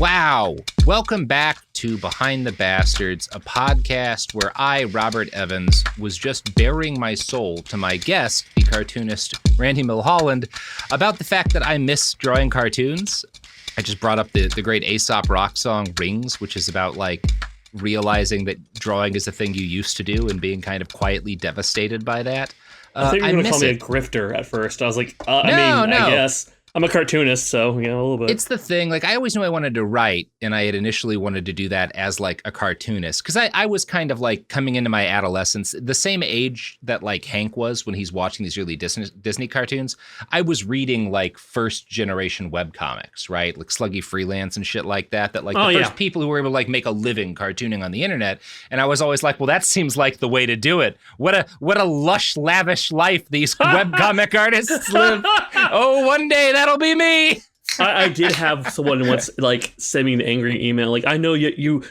Wow. Welcome back to Behind the Bastards, a podcast where I, Robert Evans, was just baring my soul to my guest, the cartoonist Randy Milholland, about the fact that I miss drawing cartoons. I just brought up the great Aesop Rock song, Rings, which is about, like, realizing that drawing is a thing you used to do and being kind of quietly devastated by that. I think you were going to call me a grifter at first. I was like, No. I guess. I'm a cartoonist, so, a little bit. It's the thing, like, I always knew I wanted to write, and I had initially wanted to do that as, like, a cartoonist, because I was kind of, like, coming into my adolescence, the same age that, like, Hank was when he's watching these early Disney cartoons. I was reading, like, first-generation webcomics, right? Like, Sluggy Freelance and shit like that, like, the first people who were able to, like, make a living cartooning on the internet, and I was always like, well, that seems like the way to do it. What a lush, lavish life these webcomic artists live. Oh, one day that'll be me. I did have someone once like send me an angry email. Like, I know you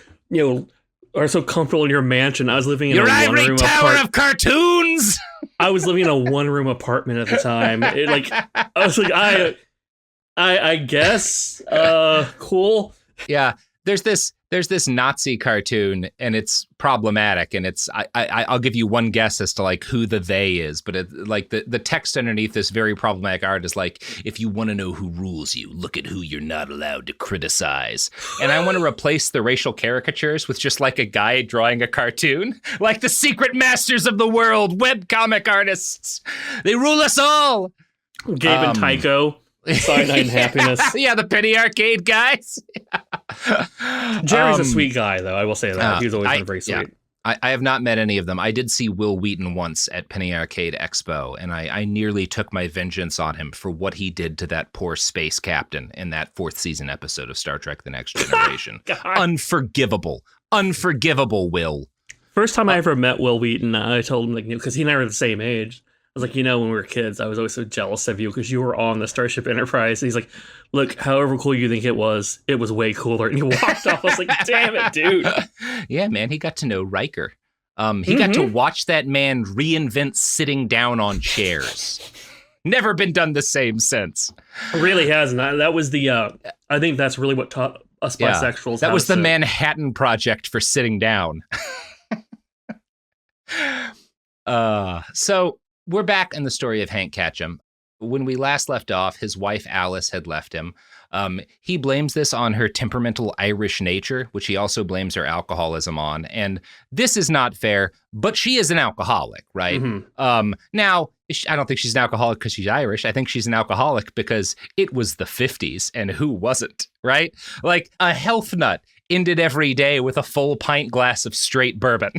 are so comfortable in your mansion. I was living in your a ivory one-room tower of cartoons. I was living in a one-room apartment at the time. I was like, I guess, cool. Yeah, there's this Nazi cartoon, and it's problematic, and I'll give you one guess as to, like, who the they is, but the text underneath this very problematic art is like, if you want to know who rules you, look at who you're not allowed to criticize. And I want to replace the racial caricatures with just, like, a guy drawing a cartoon, like the secret masters of the world, webcomic artists. They rule us all. Gabe and Tycho. Cyanide and Happiness. Yeah, the penny arcade guys. Jerry's a sweet guy, though. I will say that. He's always been very sweet. Yeah. I have not met any of them. I did see Will Wheaton once at Penny Arcade Expo, and I nearly took my vengeance on him for what he did to that poor space captain in that 4th season episode of Star Trek The Next Generation. Unforgivable. Unforgivable, Will. First time I ever met Will Wheaton, I told him, like, because he and I were the same age. I was like, when we were kids, I was always so jealous of you because you were on the Starship Enterprise. And he's like, look, however cool you think it was way cooler. And he walked off. I was like, damn it, dude. Yeah, man, he got to know Riker. He got to watch that man reinvent sitting down on chairs. Never been done the same since. It really hasn't. That was the, I think that's really what taught us bisexuals. That was the Manhattan Project for sitting down. So we're back in the story of Hank Ketchum. When we last left off, his wife Alice had left him. He blames this on her temperamental Irish nature, which he also blames her alcoholism on. And this is not fair, but she is an alcoholic, right? Mm-hmm. Now, I don't think she's an alcoholic because she's Irish. I think she's an alcoholic because it was the 50s, and who wasn't, right? Like, a health nut ended every day with a full pint glass of straight bourbon.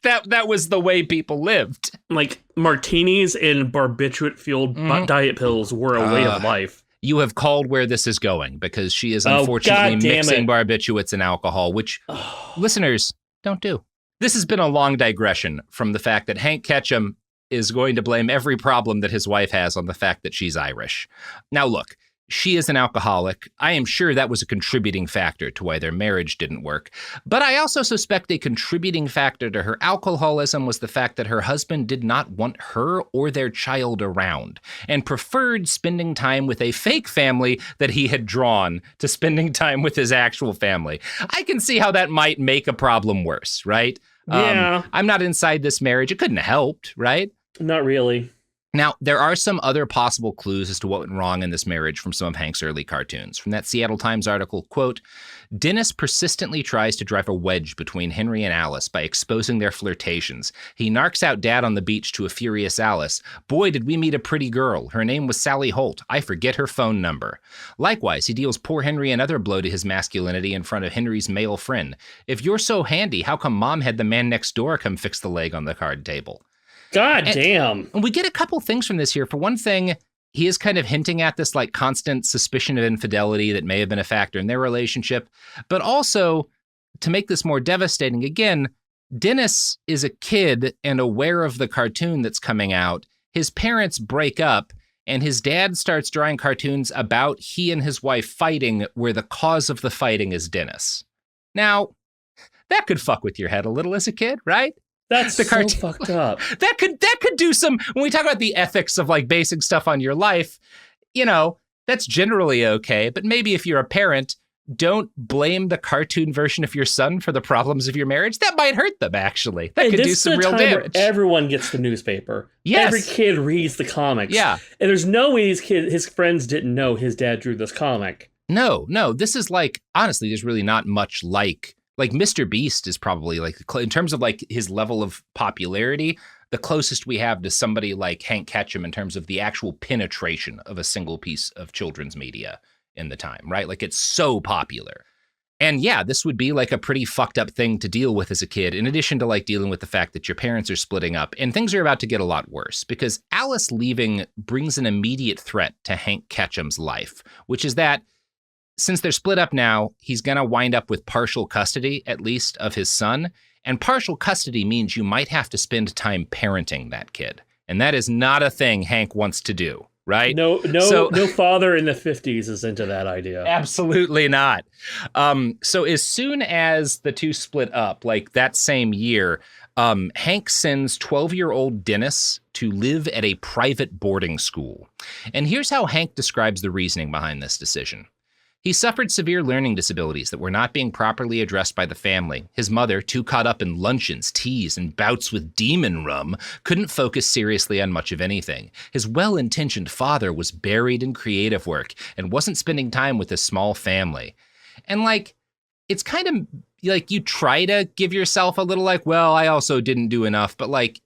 That was the way people lived. Like, martinis and barbiturate-fueled diet pills were a way of life. You have called where this is going, because she is unfortunately mixing barbiturates and alcohol, which listeners don't do. This has been a long digression from the fact that Hank Ketchum is going to blame every problem that his wife has on the fact that she's Irish. Now, look, she is an alcoholic. I am sure that was a contributing factor to why their marriage didn't work. But I also suspect a contributing factor to her alcoholism was the fact that her husband did not want her or their child around and preferred spending time with a fake family that he had drawn to spending time with his actual family. I can see how that might make a problem worse, right? Yeah. I'm not inside this marriage. It couldn't have helped, right? Not really. Now, there are some other possible clues as to what went wrong in this marriage from some of Hank's early cartoons. From that Seattle Times article, quote, Dennis persistently tries to drive a wedge between Henry and Alice by exposing their flirtations. He narks out Dad on the beach to a furious Alice. Boy, did we meet a pretty girl. Her name was Sally Holt. I forget her phone number. Likewise, he deals poor Henry another blow to his masculinity in front of Henry's male friend. If you're so handy, how come Mom had the man next door come fix the leg on the card table? God damn. And we get a couple things from this here. For one thing, he is kind of hinting at this, like, constant suspicion of infidelity that may have been a factor in their relationship. But also, to make this more devastating, again, Dennis is a kid and aware of the cartoon that's coming out. His parents break up, and his dad starts drawing cartoons about he and his wife fighting, where the cause of the fighting is Dennis. Now, that could fuck with your head a little as a kid, right? That's so fucked up. That could do some, when we talk about the ethics of, like, basing stuff on your life, that's generally okay. But maybe if you're a parent, don't blame the cartoon version of your son for the problems of your marriage. That might hurt them, actually. That could do some real damage. Everyone gets the newspaper. Yes. Every kid reads the comics. Yeah. And there's no way his friends didn't know his dad drew this comic. No. This is like, honestly, there's really not much like Mr. Beast is probably like, in terms of like his level of popularity, the closest we have to somebody like Hank Ketchum in terms of the actual penetration of a single piece of children's media in the time, right? Like, it's so popular. And yeah, this would be like a pretty fucked up thing to deal with as a kid, in addition to like dealing with the fact that your parents are splitting up, and things are about to get a lot worse because Alice leaving brings an immediate threat to Hank Ketchum's life, which is that since they're split up now, he's going to wind up with partial custody, at least, of his son. And partial custody means you might have to spend time parenting that kid. And that is not a thing Hank wants to do. Right? No father in the 50s is into that idea. Absolutely not. So as soon as the two split up, like that same year, Hank sends 12-year-old Dennis to live at a private boarding school. And here's how Hank describes the reasoning behind this decision. He suffered severe learning disabilities that were not being properly addressed by the family. His mother, too caught up in luncheons, teas, and bouts with demon rum, couldn't focus seriously on much of anything. His well-intentioned father was buried in creative work and wasn't spending time with his small family. And like, it's kind of like you try to give yourself a little like, well, I also didn't do enough. But like,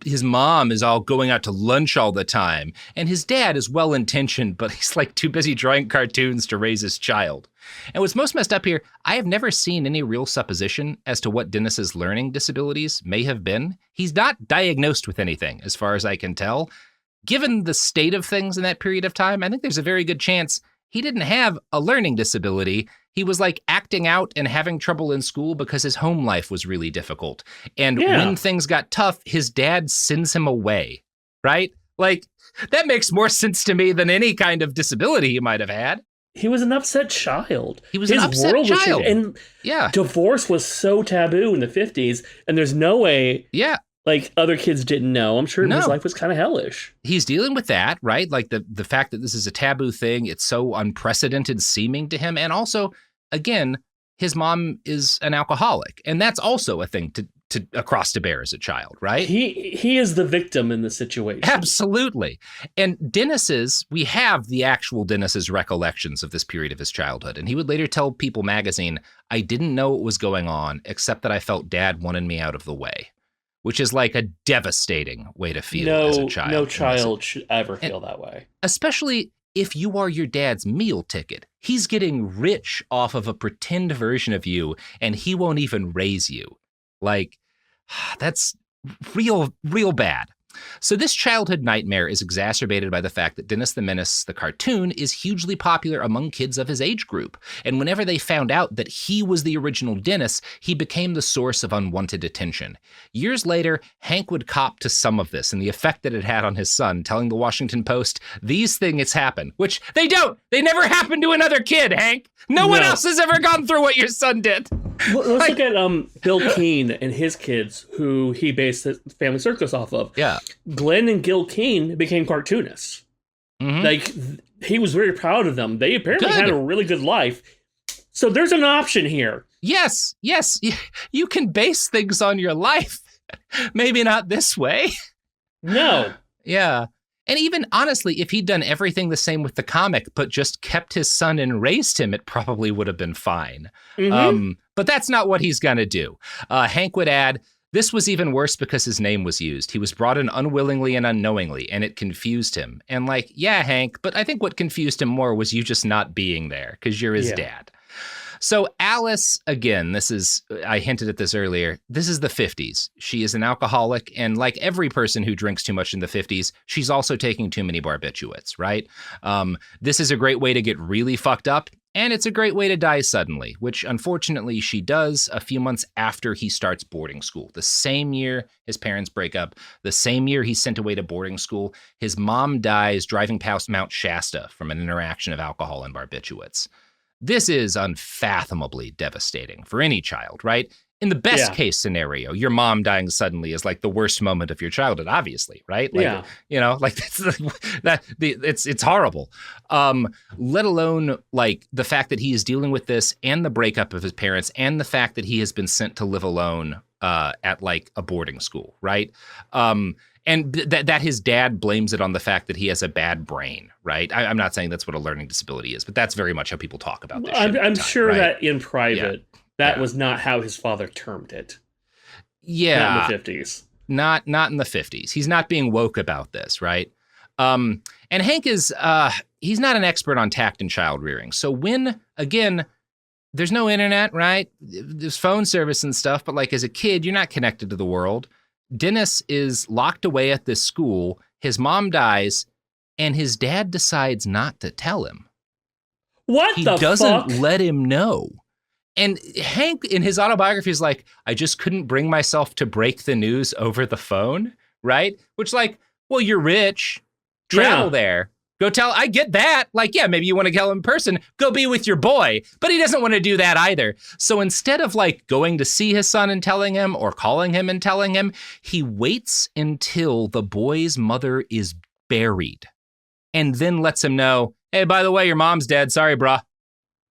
his mom is all going out to lunch all the time. And his dad is well-intentioned, but he's like too busy drawing cartoons to raise his child. And what's most messed up here, I have never seen any real supposition as to what Dennis's learning disabilities may have been. He's not diagnosed with anything, as far as I can tell. Given the state of things in that period of time, I think there's a very good chance he didn't have a learning disability. He was like acting out and having trouble in school because his home life was really difficult. And when things got tough, his dad sends him away, right? Like, that makes more sense to me than any kind of disability he might have had. He was an upset child. His an upset child. And divorce was so taboo in the 50s, and there's no way like other kids didn't know. I'm sure his life was kind of hellish. He's dealing with that, right? Like the fact that this is a taboo thing, it's so unprecedented seeming to him. And also, again, his mom is an alcoholic. And that's also a thing to across to bear as a child, right? He is the victim in the situation. Absolutely. And we have the actual Dennis's recollections of this period of his childhood. And he would later tell People magazine, I didn't know what was going on, except that I felt Dad wanted me out of the way. Which is like a devastating way to feel as a child. No child should ever feel that way. Especially if you are your dad's meal ticket. He's getting rich off of a pretend version of you, and he won't even raise you. Like, that's real bad. So this childhood nightmare is exacerbated by the fact that Dennis the Menace, the cartoon, is hugely popular among kids of his age group. And whenever they found out that he was the original Dennis, he became the source of unwanted attention. Years later, Hank would cop to some of this and the effect that it had on his son, telling the Washington Post, these things happen, which they don't. They never happen to another kid, Hank. No one else has ever gone through what your son did. Well, let's look at Bill Keane and his kids, who he based the Family Circus off of. Yeah. Glenn and Gil Keane became cartoonists. Mm-hmm. Like, he was very proud of them. They apparently had a really good life. So there's an option here. Yes. You can base things on your life. Maybe not this way. No. Yeah. And even honestly, if he'd done everything the same with the comic, but just kept his son and raised him, it probably would have been fine. Mm-hmm. But that's not what he's going to do. Hank would add, this was even worse because his name was used. He was brought in unwillingly and unknowingly, and it confused him. And like, yeah, Hank, but I think what confused him more was you just not being there because you're his dad. So Alice, again, I hinted at this earlier, this is the 50s. She is an alcoholic, and like every person who drinks too much in the 50s, she's also taking too many barbiturates, right? This is a great way to get really fucked up, and it's a great way to die suddenly, which unfortunately she does a few months after he starts boarding school. The same year his parents break up, the same year he's sent away to boarding school, his mom dies driving past Mount Shasta from an interaction of alcohol and barbiturates. This is unfathomably devastating for any child, right? In the best case scenario, your mom dying suddenly is like the worst moment of your childhood, obviously, right? Like, you know, like it's horrible. Let alone like the fact that he is dealing with this and the breakup of his parents and the fact that he has been sent to live alone at like a boarding school, right? And that his dad blames it on the fact that he has a bad brain, right? I'm not saying that's what a learning disability is, but that's very much how people talk about this. I'm sure right? That in private, that was not how his father termed it. Yeah. Not in the 50s. Not in the 50s. He's not being woke about this, right? And Hank is, he's not an expert on tact and child rearing. So when, again, there's no internet, right? There's phone service and stuff, but like as a kid, you're not connected to the world. Dennis is locked away at this school. His mom dies, and his dad decides not to tell him. What the fuck? He doesn't let him know. And Hank, in his autobiography, is like, I just couldn't bring myself to break the news over the phone, right? Which, like, well, you're rich. Travel there. Go tell, I get that. Like, yeah, maybe you want to tell him in person, go be with your boy. But he doesn't want to do that either. So instead of like going to see his son and telling him or calling him and telling him, he waits until the boy's mother is buried and then lets him know, hey, by the way, your mom's dead. Sorry, brah.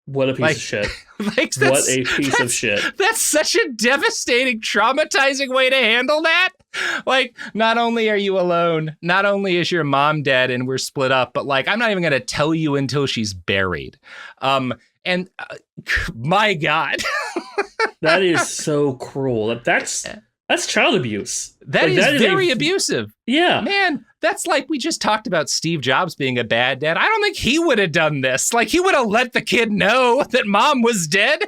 What a piece of shit. Like what a piece of shit. That's such a devastating, traumatizing way to handle that. Like, not only are you alone, not only is your mom dead and we're split up, but like, I'm not even going to tell you until she's buried. My God. That is so cruel. That's child abuse. That is very abusive. Yeah. Man, that's like we just talked about Steve Jobs being a bad dad. I don't think he would have done this. Like, he would have let the kid know that mom was dead.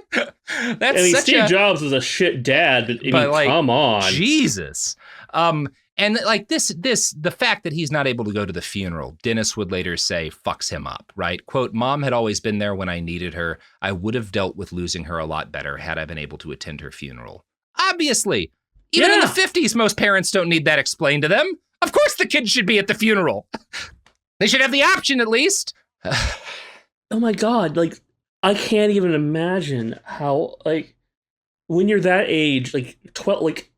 Steve Jobs was a shit dad, but like, come on. Jesus. And like the fact that he's not able to go to the funeral, Dennis would later say, fucks him up, right? Quote, mom had always been there when I needed her. I would have dealt with losing her a lot better had I been able to attend her funeral. Obviously. Even in the 50s, most parents don't need that explained to them. Of course the kid should be at the funeral. They should have the option, at least. Oh my God. Like, I can't even imagine how, like, when you're that age, like, 12, like,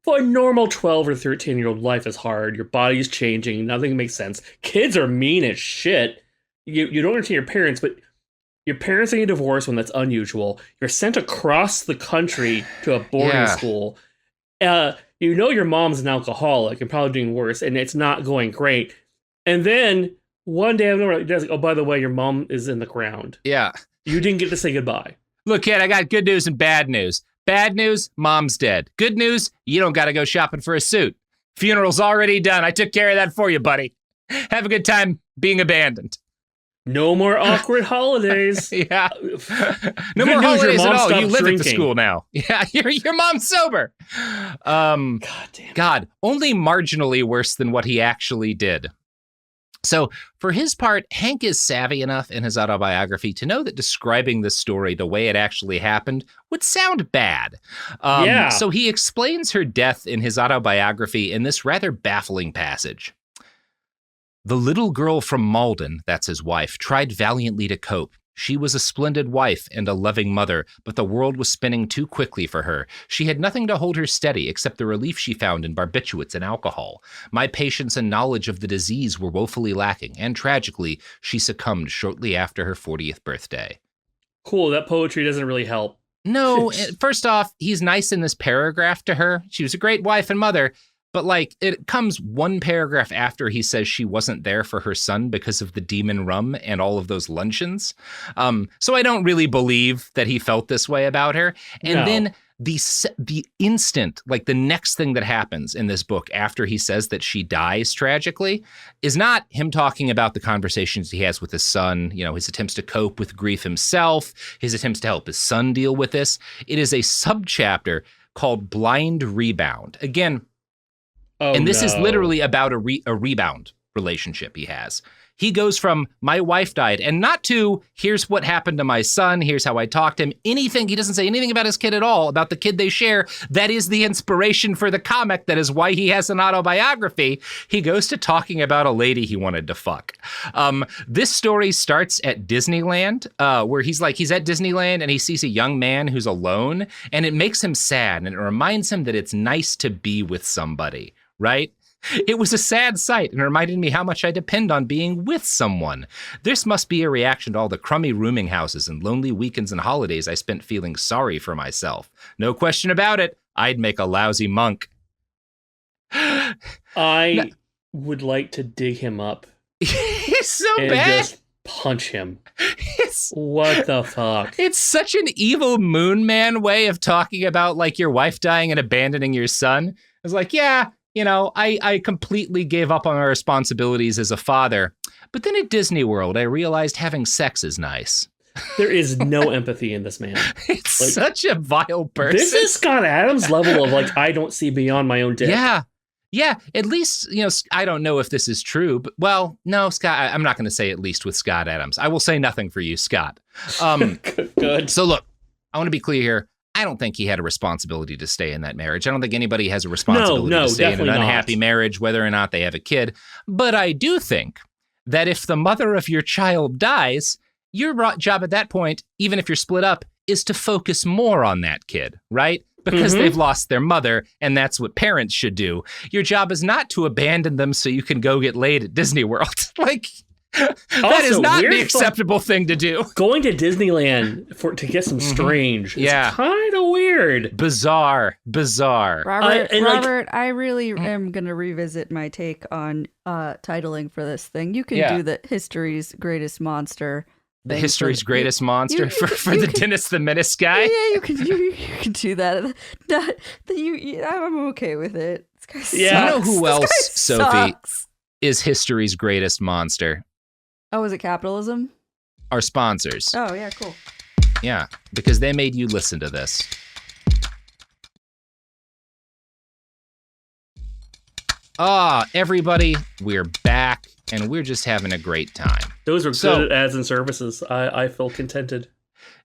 for a normal 12 or 13-year-old, life is hard. Your body's changing. Nothing makes sense. Kids are mean as shit. You don't understand your parents, but your parents are getting divorced when that's unusual. You're sent across the country to a boarding school. You know your mom's an alcoholic and probably doing worse, and it's not going great. And then one day, like, oh, by the way, your mom is in the ground. Yeah. You didn't get to say goodbye. Look, kid, I got good news and bad news. Bad news, mom's dead. Good news, you don't got to go shopping for a suit. Funeral's already done. I took care of that for you, buddy. Have a good time being abandoned. No more awkward holidays. Yeah. No more holidays at all. You live at the school now. Yeah, your mom's sober. God damn. God, only marginally worse than what he actually did. So for his part, Hank is savvy enough in his autobiography to know that describing this story the way it actually happened would sound bad. So he explains her death in his autobiography in this rather baffling passage. The little girl from Malden, that's his wife, tried valiantly to cope. She was a splendid wife and a loving mother, but the world was spinning too quickly for her. She had nothing to hold her steady except the relief she found in barbiturates and alcohol. My patience and knowledge of the disease were woefully lacking, and tragically, she succumbed shortly after her 40th birthday. Cool, that poetry doesn't really help. No, first off, he's nice in this paragraph to her. She was a great wife and mother. But like, it comes one paragraph after he says she wasn't there for her son because of the demon rum and all of those luncheons. So I don't really believe that he felt this way about her. And then the instant, like the next thing that happens in this book after he says that she dies tragically is not him talking about the conversations he has with his son, you know, his attempts to cope with grief himself, his attempts to help his son deal with this. It is a subchapter called Blind Rebound. Again, and this is literally about a rebound relationship he has. He goes from my wife died and not to here's what happened to my son. Here's how I talked to him. Anything. He doesn't say anything about his kid at all, about the kid they share. That is the inspiration for the comic. That is why he has an autobiography. He goes to talking about a lady he wanted to fuck. This story starts at Disneyland, where he's at Disneyland and he sees a young man who's alone, and it makes him sad and it reminds him that it's nice to be with somebody, right? It was a sad sight and reminded me how much I depend on being with someone. This must be a reaction to all the crummy rooming houses and lonely weekends and holidays I spent feeling sorry for myself. No question about it, I'd make a lousy monk. I would like to dig him up. He's so and bad. Just punch him. What the fuck? It's such an evil Moon Man way of talking about like your wife dying and abandoning your son. It's like, yeah, you know, I completely gave up on my responsibilities as a father. But then at Disney World, I realized having sex is nice. There is no empathy in this man. It's like, such a vile person. This is Scott Adams level of like, I don't see beyond my own dick. Yeah. Yeah, at least, you know, I don't know if this is true, but, well, no, Scott, I'm not going to say at least with Scott Adams. I will say nothing for you, Scott. Good. So look, I want to be clear here. I don't think he had a responsibility to stay in that marriage. I don't think anybody has a responsibility to stay in an unhappy marriage, whether or not they have a kid. But I do think that if the mother of your child dies, your job at that point, even if you're split up, is to focus more on that kid, right? Because they've lost their mother, and that's what parents should do. Your job is not to abandon them so you can go get laid at Disney World. Like, that is not the acceptable thing to do. Going to Disneyland to get some strange is kind of weird. Bizarre. Robert, I really am going to revisit my take on titling for this thing. You can do the history's greatest monster. The history's greatest monster for the Dennis the Menace guy? Yeah, you can do that. I'm okay with it. This guy sucks. You know who else, Sophie, is history's greatest monster? Oh, is it capitalism? Our sponsors. Oh, yeah, cool. Yeah, because they made you listen to this. Everybody, we're back, and we're just having a great time. Those were good ads and services. I feel contented.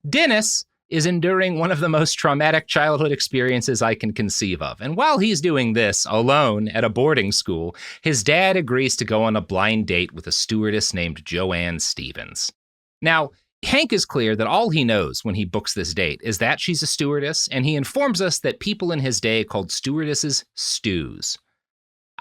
Dennis is enduring one of the most traumatic childhood experiences I can conceive of. And while he's doing this alone at a boarding school, his dad agrees to go on a blind date with a stewardess named Joanne Stevens. Now, Hank is clear that all he knows when he books this date is that she's a stewardess, and he informs us that people in his day called stewardesses stews.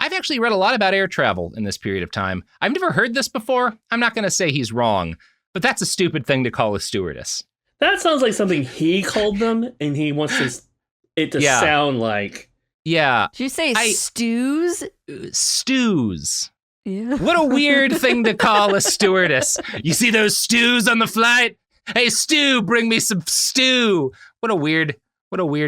I've actually read a lot about air travel in this period of time. I've never heard this before. I'm not going to say he's wrong, but that's a stupid thing to call a stewardess. That sounds like something he called them, and he wants it to sound like. Yeah. Did you say stews? Stews. Yeah. What a weird thing to call a stewardess. You see those stews on the flight? Hey, stew, bring me some stew. What a weird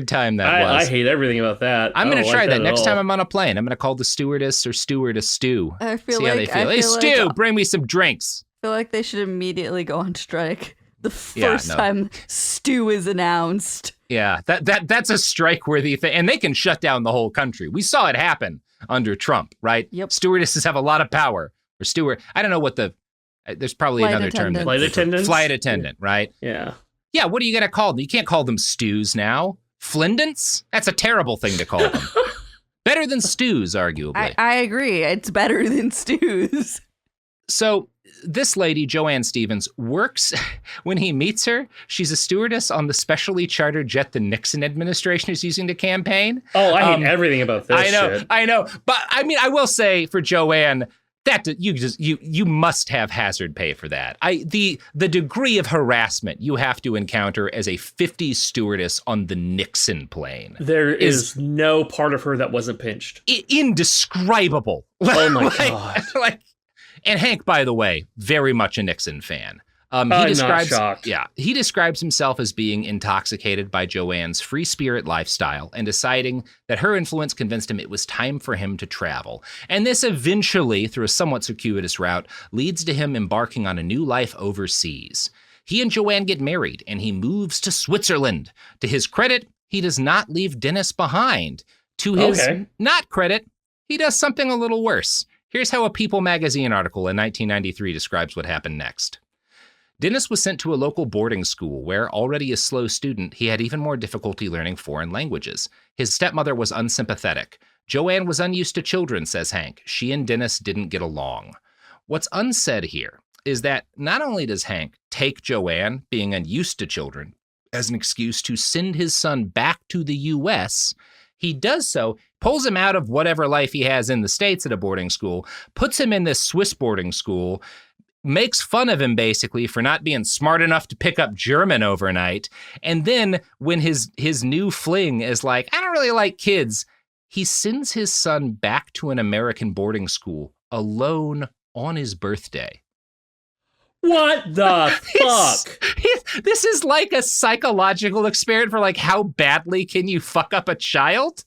time that was. I hate everything about that. I'm going to try that next time I'm on a plane. I'm going to call the stewardess or steward a stew. I feel See how they feel. Hey, stew, bring me some drinks. I feel like they should immediately go on strike the first time stew is announced. Yeah, that's a strike-worthy thing. And they can shut down the whole country. We saw it happen under Trump, right? Yep. Stewardesses have a lot of power. Or steward, I don't know what there's probably another term. Flight attendant? Flight attendant, right? Yeah. Yeah, what are you going to call them? You can't call them stews now. Flindants? That's a terrible thing to call them. Better than stews, arguably. I agree. It's better than stews. So this lady, Joanne Stevens, works, when he meets her, she's a stewardess on the specially chartered jet the Nixon administration is using to campaign. Oh, I hate everything about this shit. I know. But I mean, I will say for Joanne, that you must have hazard pay for that. The degree of harassment you have to encounter as a 50s stewardess on the Nixon plane. There is no part of her that wasn't pinched. Indescribable. Oh my God. And Hank, by the way, very much a Nixon fan. I'm not shocked. Yeah, he describes himself as being intoxicated by Joanne's free spirit lifestyle and deciding that her influence convinced him it was time for him to travel. And this eventually, through a somewhat circuitous route, leads to him embarking on a new life overseas. He and Joanne get married, and he moves to Switzerland. To his credit, he does not leave Dennis behind. To his not credit, he does something a little worse. Here's how a People magazine article in 1993 describes what happened next. Dennis was sent to a local boarding school where, already a slow student, he had even more difficulty learning foreign languages. His stepmother was unsympathetic. Joanne was unused to children, says Hank. She and Dennis didn't get along. What's unsaid here is that not only does Hank take Joanne, being unused to children, as an excuse to send his son back to the U.S., he does so, pulls him out of whatever life he has in the States at a boarding school, puts him in this Swiss boarding school, makes fun of him basically for not being smart enough to pick up German overnight. And then when his new fling is like, I don't really like kids, he sends his son back to an American boarding school alone on his birthday. What the fuck? This is like a psychological experiment for like how badly can you fuck up a child?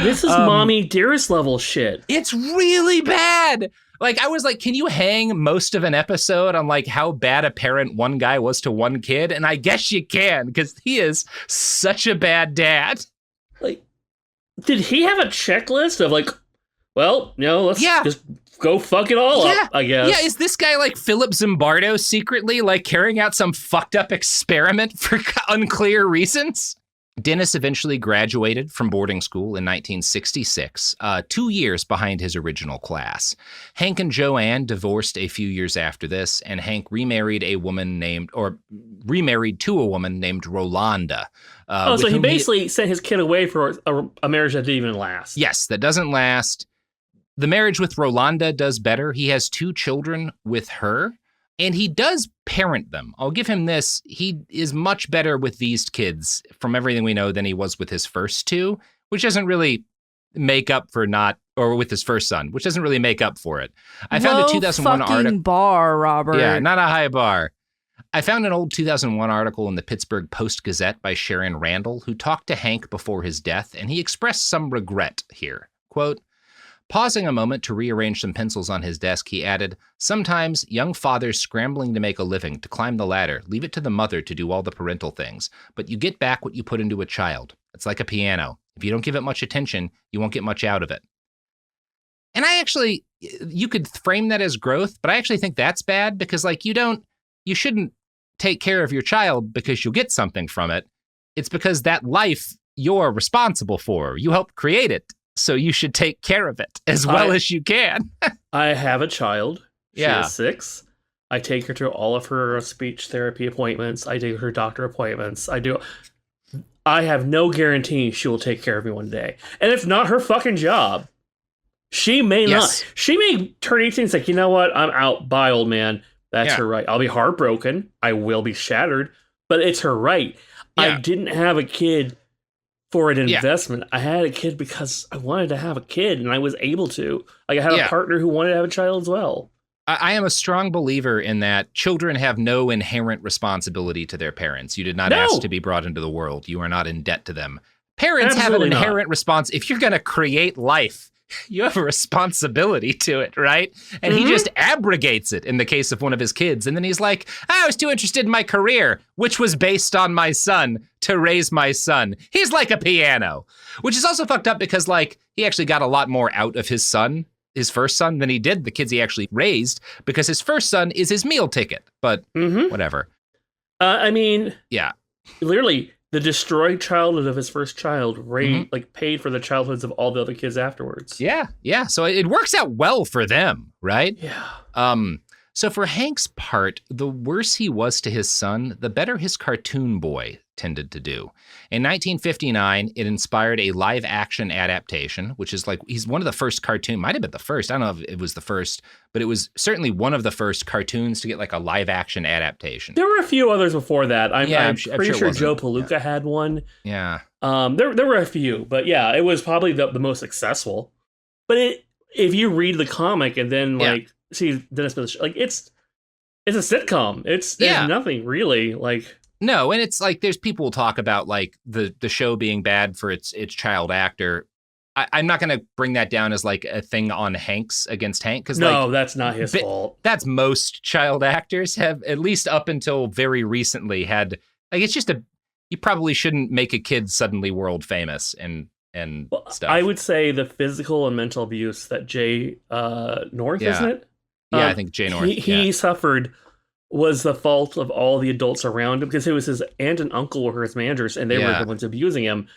This is mommy dearest level shit. It's really bad. Like, I was like, can you hang most of an episode on like how bad a parent one guy was to one kid? And I guess you can, because he is such a bad dad. Like, did he have a checklist of like, well, let's just go fuck it all up, I guess. Yeah, is this guy like Philip Zimbardo secretly like carrying out some fucked up experiment for unclear reasons? Dennis eventually graduated from boarding school in 1966, 2 years behind his original class. Hank and Joanne divorced a few years after this, and Hank remarried to a woman named Rolanda. So he basically sent his kid away for a marriage that didn't even last. Yes, that doesn't last. The marriage with Rolanda does better. He has 2 children with her. And he does parent them. I'll give him this. He is much better with these kids, from everything we know, than he was with his first 2, which doesn't really make up for or with his first son, which doesn't really make up for it. I found a 2001 article. Bar, Robert. Yeah, not a high bar. I found an old 2001 article in the Pittsburgh Post-Gazette by Sharon Randall, who talked to Hank before his death, and he expressed some regret here. Quote, pausing a moment to rearrange some pencils on his desk, he added, sometimes young fathers scrambling to make a living, to climb the ladder, leave it to the mother to do all the parental things. But you get back what you put into a child. It's like a piano. If you don't give it much attention, you won't get much out of it. And you could frame that as growth, but I actually think that's bad because like you shouldn't take care of your child because you'll get something from it. It's because that life you're responsible for. You helped create it. So you should take care of it as well as you can. I have a child. She is 6. I take her to all of her speech therapy appointments. I take her doctor appointments. I have no guarantee she will take care of me one day. And it's not her fucking job. She may not. She may turn 18 and say, you know what? I'm out. Bye, old man. That's her right. I'll be heartbroken. I will be shattered. But it's her right. Yeah. I didn't have a kid for an investment. I had a kid because I wanted to have a kid and I was able to. Like I had a partner who wanted to have a child as well. I am a strong believer in that children have no inherent responsibility to their parents. You did not ask to be brought into the world. You are not in debt to them. Parents have an inherent response. If you're going to create life, you have a responsibility to it, right? And he just abrogates it in the case of one of his kids. And then he's like, I was too interested in my career, which was based on my son, to raise my son. He's like a piano, which is also fucked up because like he actually got a lot more out of his son, his first son, than he did the kids he actually raised because his first son is his meal ticket, but whatever. I mean, literally the destroyed childhood of his first child paid for the childhoods of all the other kids afterwards. Yeah. So it works out well for them, right? Yeah. So for Hank's part, the worse he was to his son, the better his cartoon boy tended to do. In 1959, it inspired a live-action adaptation, which is like, he's one of the first might have been the first, I don't know if it was the first, but it was certainly one of the first cartoons to get like a live-action adaptation. There were a few others before that. I'm pretty sure Joe Palooka had one. Yeah. There were a few, but yeah, it was probably the most successful. But if you read the comic and then see Dennis Smith, like it's a sitcom. There's nothing really like. No, and it's like there's people talk about like the show being bad for its child actor. I'm not going to bring that down as like a thing on Hank's against Hank because that's not his fault. That's most child actors have, at least up until very recently, had like it's just you probably shouldn't make a kid suddenly world famous and and stuff. I would say the physical and mental abuse that Jay North, isn't it? Yeah, I think Jay North. He suffered was the fault of all the adults around him, because it was his aunt and uncle were his managers, and they were the ones abusing him.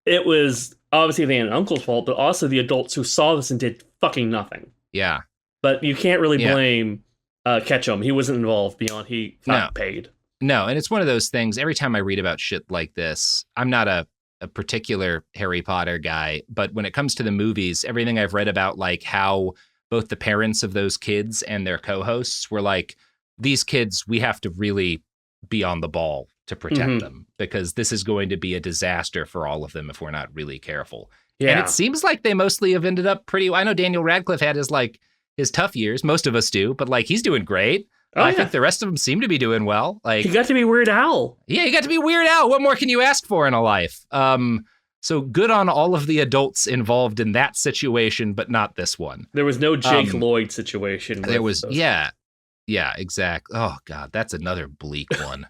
It was obviously the aunt and uncle's fault, but also the adults who saw this and did fucking nothing. Yeah. But you can't really blame Ketchum. He wasn't involved beyond he got paid. No, and it's one of those things, every time I read about shit like this, I'm not a particular Harry Potter guy, but when it comes to the movies, everything I've read about, like how both the parents of those kids and their co-hosts were like, these kids, we have to really be on the ball to protect them, because this is going to be a disaster for all of them if we're not really careful. Yeah. And it seems like they mostly have ended up pretty well. I know Daniel Radcliffe had his tough years. Most of us do, but like he's doing great. I think the rest of them seem to be doing well. Like he got to be Weird Al. Yeah, he got to be Weird Al. What more can you ask for in a life? So good on all of the adults involved in that situation, but not this one. There was no Jake Lloyd situation. There was, yeah, exactly. Oh God, that's another bleak one.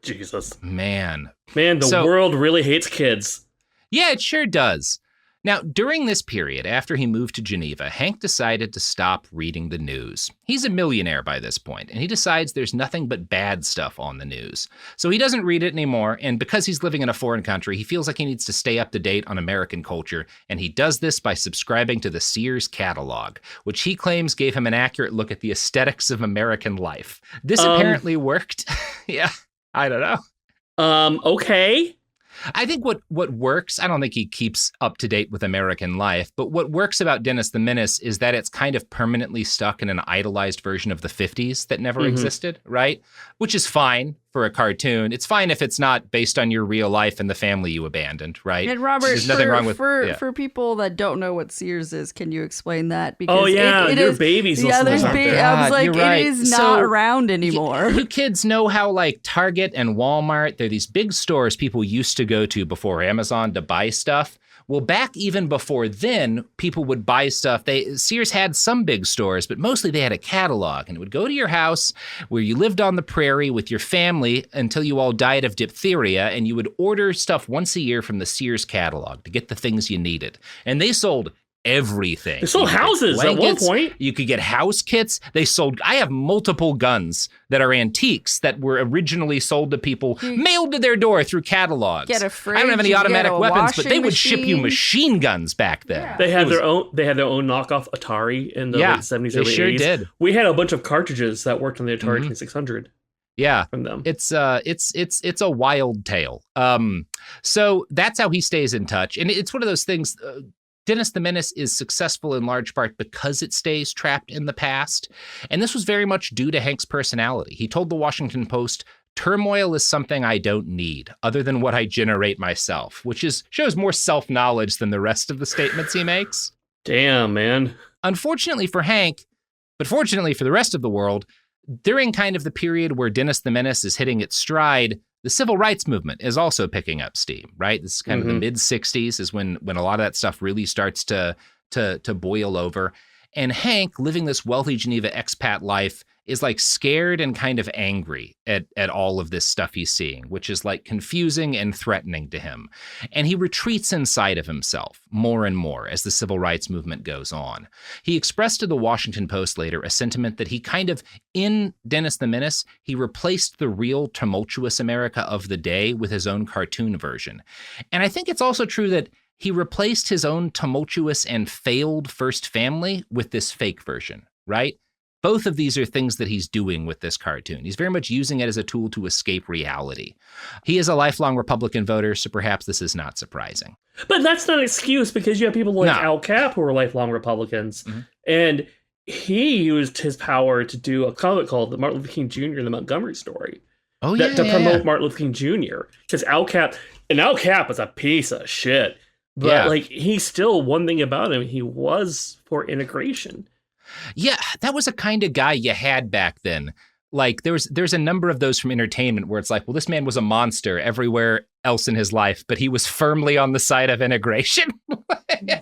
Jesus, man, the world really hates kids. Yeah, it sure does. Now, during this period, after he moved to Geneva, Hank decided to stop reading the news. He's a millionaire by this point, and he decides there's nothing but bad stuff on the news. So he doesn't read it anymore, and because he's living in a foreign country, he feels like he needs to stay up to date on American culture, and he does this by subscribing to the Sears catalog, which he claims gave him an accurate look at the aesthetics of American life. This apparently worked. Yeah, I don't know. Okay. I think what works, I don't think he keeps up to date with American life, but what works about Dennis the Menace is that it's kind of permanently stuck in an idolized version of the 50s that never existed, right? Which is fine for a cartoon. It's fine if it's not based on your real life and the family you abandoned, right? And Robert, there's nothing wrong with for people that don't know what Sears is, can you explain that? Because it is, babies. Yeah, there's I was like, it is not around anymore. You kids know how like Target and Walmart, they're these big stores people used to go to before Amazon to buy stuff. Well, back even before then, people would buy stuff. Sears had some big stores, but mostly they had a catalog, and it would go to your house where you lived on the prairie with your family until you all died of diphtheria, and you would order stuff once a year from the Sears catalog to get the things you needed. And they sold everything. They sold houses at one point. You could get house kits. I have multiple guns that are antiques that were originally sold to people, mailed to their door through catalogs. Get a fridge, I don't have any automatic weapons, but they would machine. ship you machine guns back then. Yeah. They had their own knockoff Atari in the late 70s, early 80s. They sure did. We had a bunch of cartridges that worked on the Atari 2600. Yeah, from them. It's a wild tale. So that's how he stays in touch, and it's one of those things. Dennis the Menace is successful in large part because it stays trapped in the past. And this was very much due to Hank's personality. He told the Washington Post, "Turmoil is something I don't need, other than what I generate myself," which shows more self-knowledge than the rest of the statements he makes. Damn, man. Unfortunately for Hank, but fortunately for the rest of the world, during kind of the period where Dennis the Menace is hitting its stride, the civil rights movement is also picking up steam, right? This is kind of the mid-'60s is when a lot of that stuff really starts to boil over. And Hank, living this wealthy Geneva expat life, is like scared and kind of angry at all of this stuff he's seeing, which is like confusing and threatening to him. And he retreats inside of himself more and more as the civil rights movement goes on. He expressed to the Washington Post later a sentiment that he kind of, in Dennis the Menace, he replaced the real tumultuous America of the day with his own cartoon version. And I think it's also true that he replaced his own tumultuous and failed first family with this fake version, right? Both of these are things that he's doing with this cartoon. He's very much using it as a tool to escape reality. He is a lifelong Republican voter, so perhaps this is not surprising. But that's not an excuse, because you have people like Al Cap who are lifelong Republicans, and he used his power to do a comic called The Martin Luther King Jr. and the Montgomery Story. To promote Martin Luther King Jr. Because Al Cap was a piece of shit. But like, he's still, one thing about him, he was for integration. Yeah, that was a kind of guy you had back then. Like there's a number of those from entertainment where it's like, well, this man was a monster everywhere else in his life, but he was firmly on the side of integration.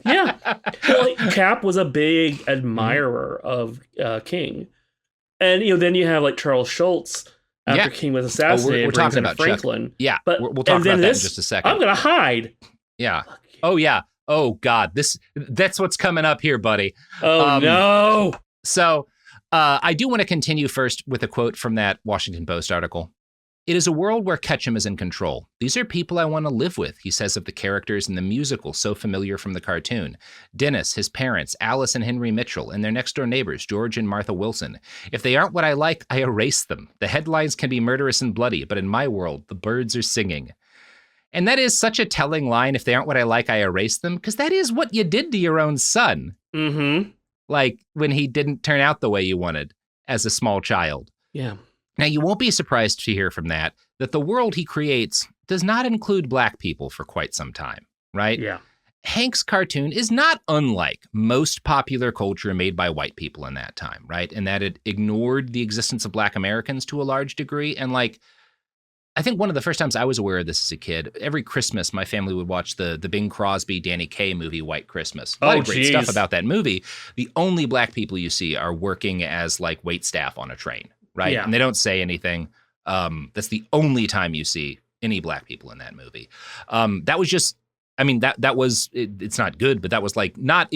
Yeah. Well, Cap was a big admirer of King. And then you have like Charles Schultz after King was assassinated. We're talking about Franklin. Chuck. Yeah, but we'll talk about that in just a second. I'm going to hide. Yeah. Oh, yeah. Oh God, that's what's coming up here, buddy. Oh no. So I do want to continue first with a quote from that Washington Post article. It is a world where Ketchum is in control. These are people I want to live with, he says of the characters in the musical so familiar from the cartoon. Dennis, his parents, Alice and Henry Mitchell, and their next-door neighbors, George and Martha Wilson. If they aren't what I like, I erase them. The headlines can be murderous and bloody, but in my world, the birds are singing. And that is such a telling line, if they aren't what I like, I erase them, because that is what you did to your own son. Mm-hmm. Like when he didn't turn out the way you wanted as a small child. Yeah. Now, you won't be surprised to hear from that the world he creates does not include black people for quite some time, right? Yeah. Hank's cartoon is not unlike most popular culture made by white people in that time, right? And that it ignored the existence of black Americans to a large degree. And like, I think one of the first times I was aware of this as a kid, every Christmas, my family would watch the Bing Crosby, Danny Kaye movie, White Christmas. A lot of great stuff about that movie. The only black people you see are working as like wait staff on a train. Right. Yeah. And they don't say anything. That's the only time you see any black people in that movie. That was just, I mean, that was, it's not good, but that was like not,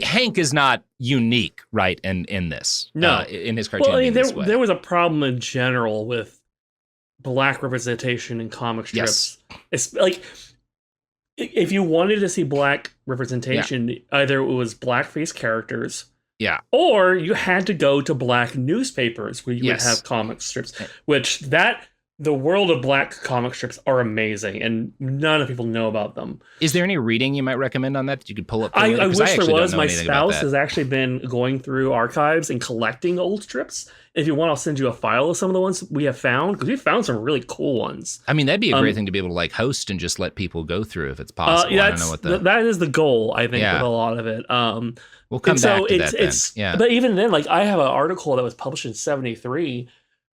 Hank is not unique, right, in this. No. In his cartoon. Well, I mean, there was a problem in general with black representation in comic strips. Yes. It's like, if you wanted to see black representation, either it was blackface characters, or you had to go to black newspapers where you would have comic strips, which the world of black comic strips are amazing, and none of people know about them. Is there any reading you might recommend on that you could pull up? I wish there was. My spouse has actually been going through archives and collecting old strips. If you want, I'll send you a file of some of the ones we have found, because we found some really cool ones. I mean, that'd be a great thing to be able to like host and just let people go through if it's possible. I don't know what that is the goal, I think, with a lot of it. We'll come back to that then. But even then, like, I have an article that was published in 1973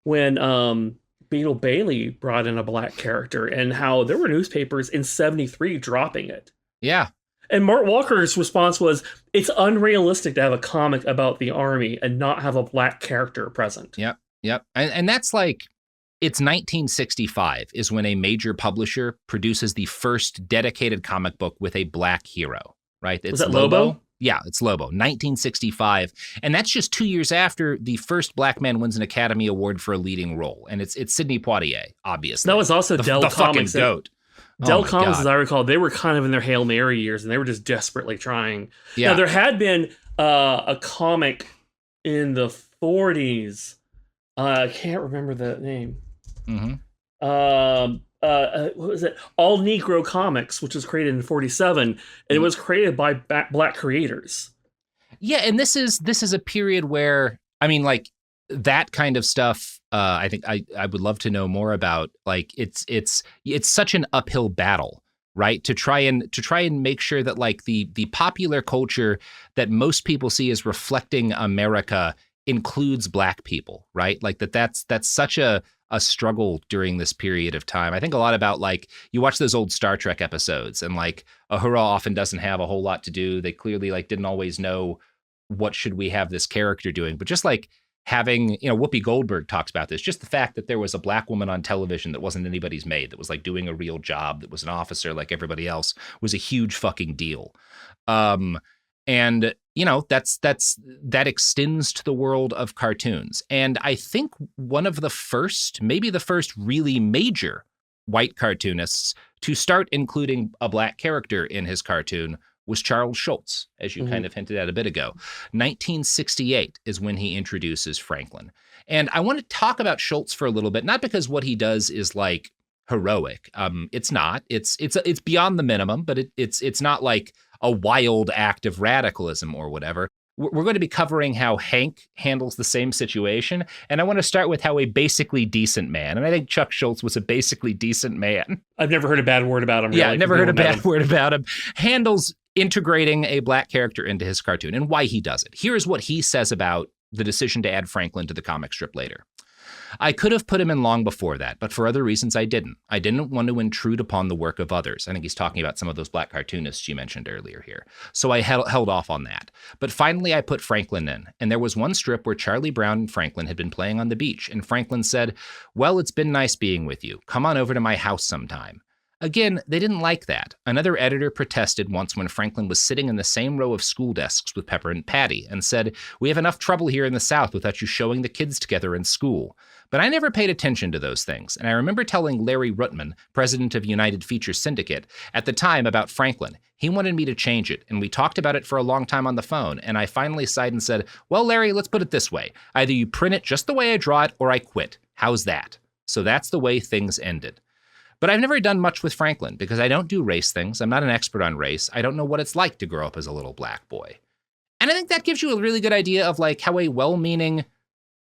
when Beetle Bailey brought in a black character, and how there were newspapers in 1973 dropping it. Yeah. And Mark Walker's response was, it's unrealistic to have a comic about the army and not have a black character present. Yep. And that's like, it's 1965 is when a major publisher produces the first dedicated comic book with a black hero, right? Was that Lobo? Yeah, it's Lobo, 1965. And that's just 2 years after the first black man wins an Academy Award for a leading role. And it's Sidney Poitier, obviously. That was also Dell the Comics. Fucking goat. Dell Comics, as I recall, they were kind of in their Hail Mary years, and they were just desperately trying. Yeah. Now, there had been a comic in the 40s. I can't remember the name. Mm-hmm. What was it? All Negro Comics, which was created in 1947, and it was created by black creators. Yeah, and this is a period where, I mean, like, that kind of stuff, I think I would love to know more about. Like, it's such an uphill battle, right? To try and make sure that like the popular culture that most people see as reflecting America includes black people, right? Like that's such a struggle during this period of time. I think a lot about, like, you watch those old Star Trek episodes, and like Uhura often doesn't have a whole lot to do. They clearly like didn't always know what should we have this character doing, but just like having, Whoopi Goldberg talks about this, just the fact that there was a black woman on television that wasn't anybody's maid, that was like doing a real job, that was an officer like everybody else, was a huge fucking deal. And that extends to the world of cartoons. And I think one of the first, maybe the first really major white cartoonists to start including a black character in his cartoon was Charles Schulz, as you kind of hinted at a bit ago. 1968 is when he introduces Franklin. And I want to talk about Schulz for a little bit, not because what he does is like heroic. It's not. It's beyond the minimum, but it's not like a wild act of radicalism or whatever. We're going to be covering how Hank handles the same situation. And I want to start with how a basically decent man, and I think Chuck Schulz was a basically decent man. I've never heard a bad word about him. Yeah, I've never heard a bad word about him. Handles integrating a black character into his cartoon and why he does it. Here's what he says about the decision to add Franklin to the comic strip later. I could have put him in long before that, but for other reasons I didn't. I didn't want to intrude upon the work of others. I think he's talking about some of those black cartoonists you mentioned earlier here. So I held off on that. But finally I put Franklin in, and there was one strip where Charlie Brown and Franklin had been playing on the beach, and Franklin said, "Well, it's been nice being with you. Come on over to my house sometime." Again, they didn't like that. Another editor protested once when Franklin was sitting in the same row of school desks with Pepper and Patty and said, "We have enough trouble here in the South without you showing the kids together in school." But I never paid attention to those things, and I remember telling Larry Ruttman, president of United Feature Syndicate, at the time about Franklin. He wanted me to change it, and we talked about it for a long time on the phone, and I finally sighed and said, "Well, Larry, let's put it this way. Either you print it just the way I draw it, or I quit. How's that?" So that's the way things ended. But I've never done much with Franklin because I don't do race things. I'm not an expert on race. I don't know what it's like to grow up as a little black boy. And I think that gives you a really good idea of like how a well-meaning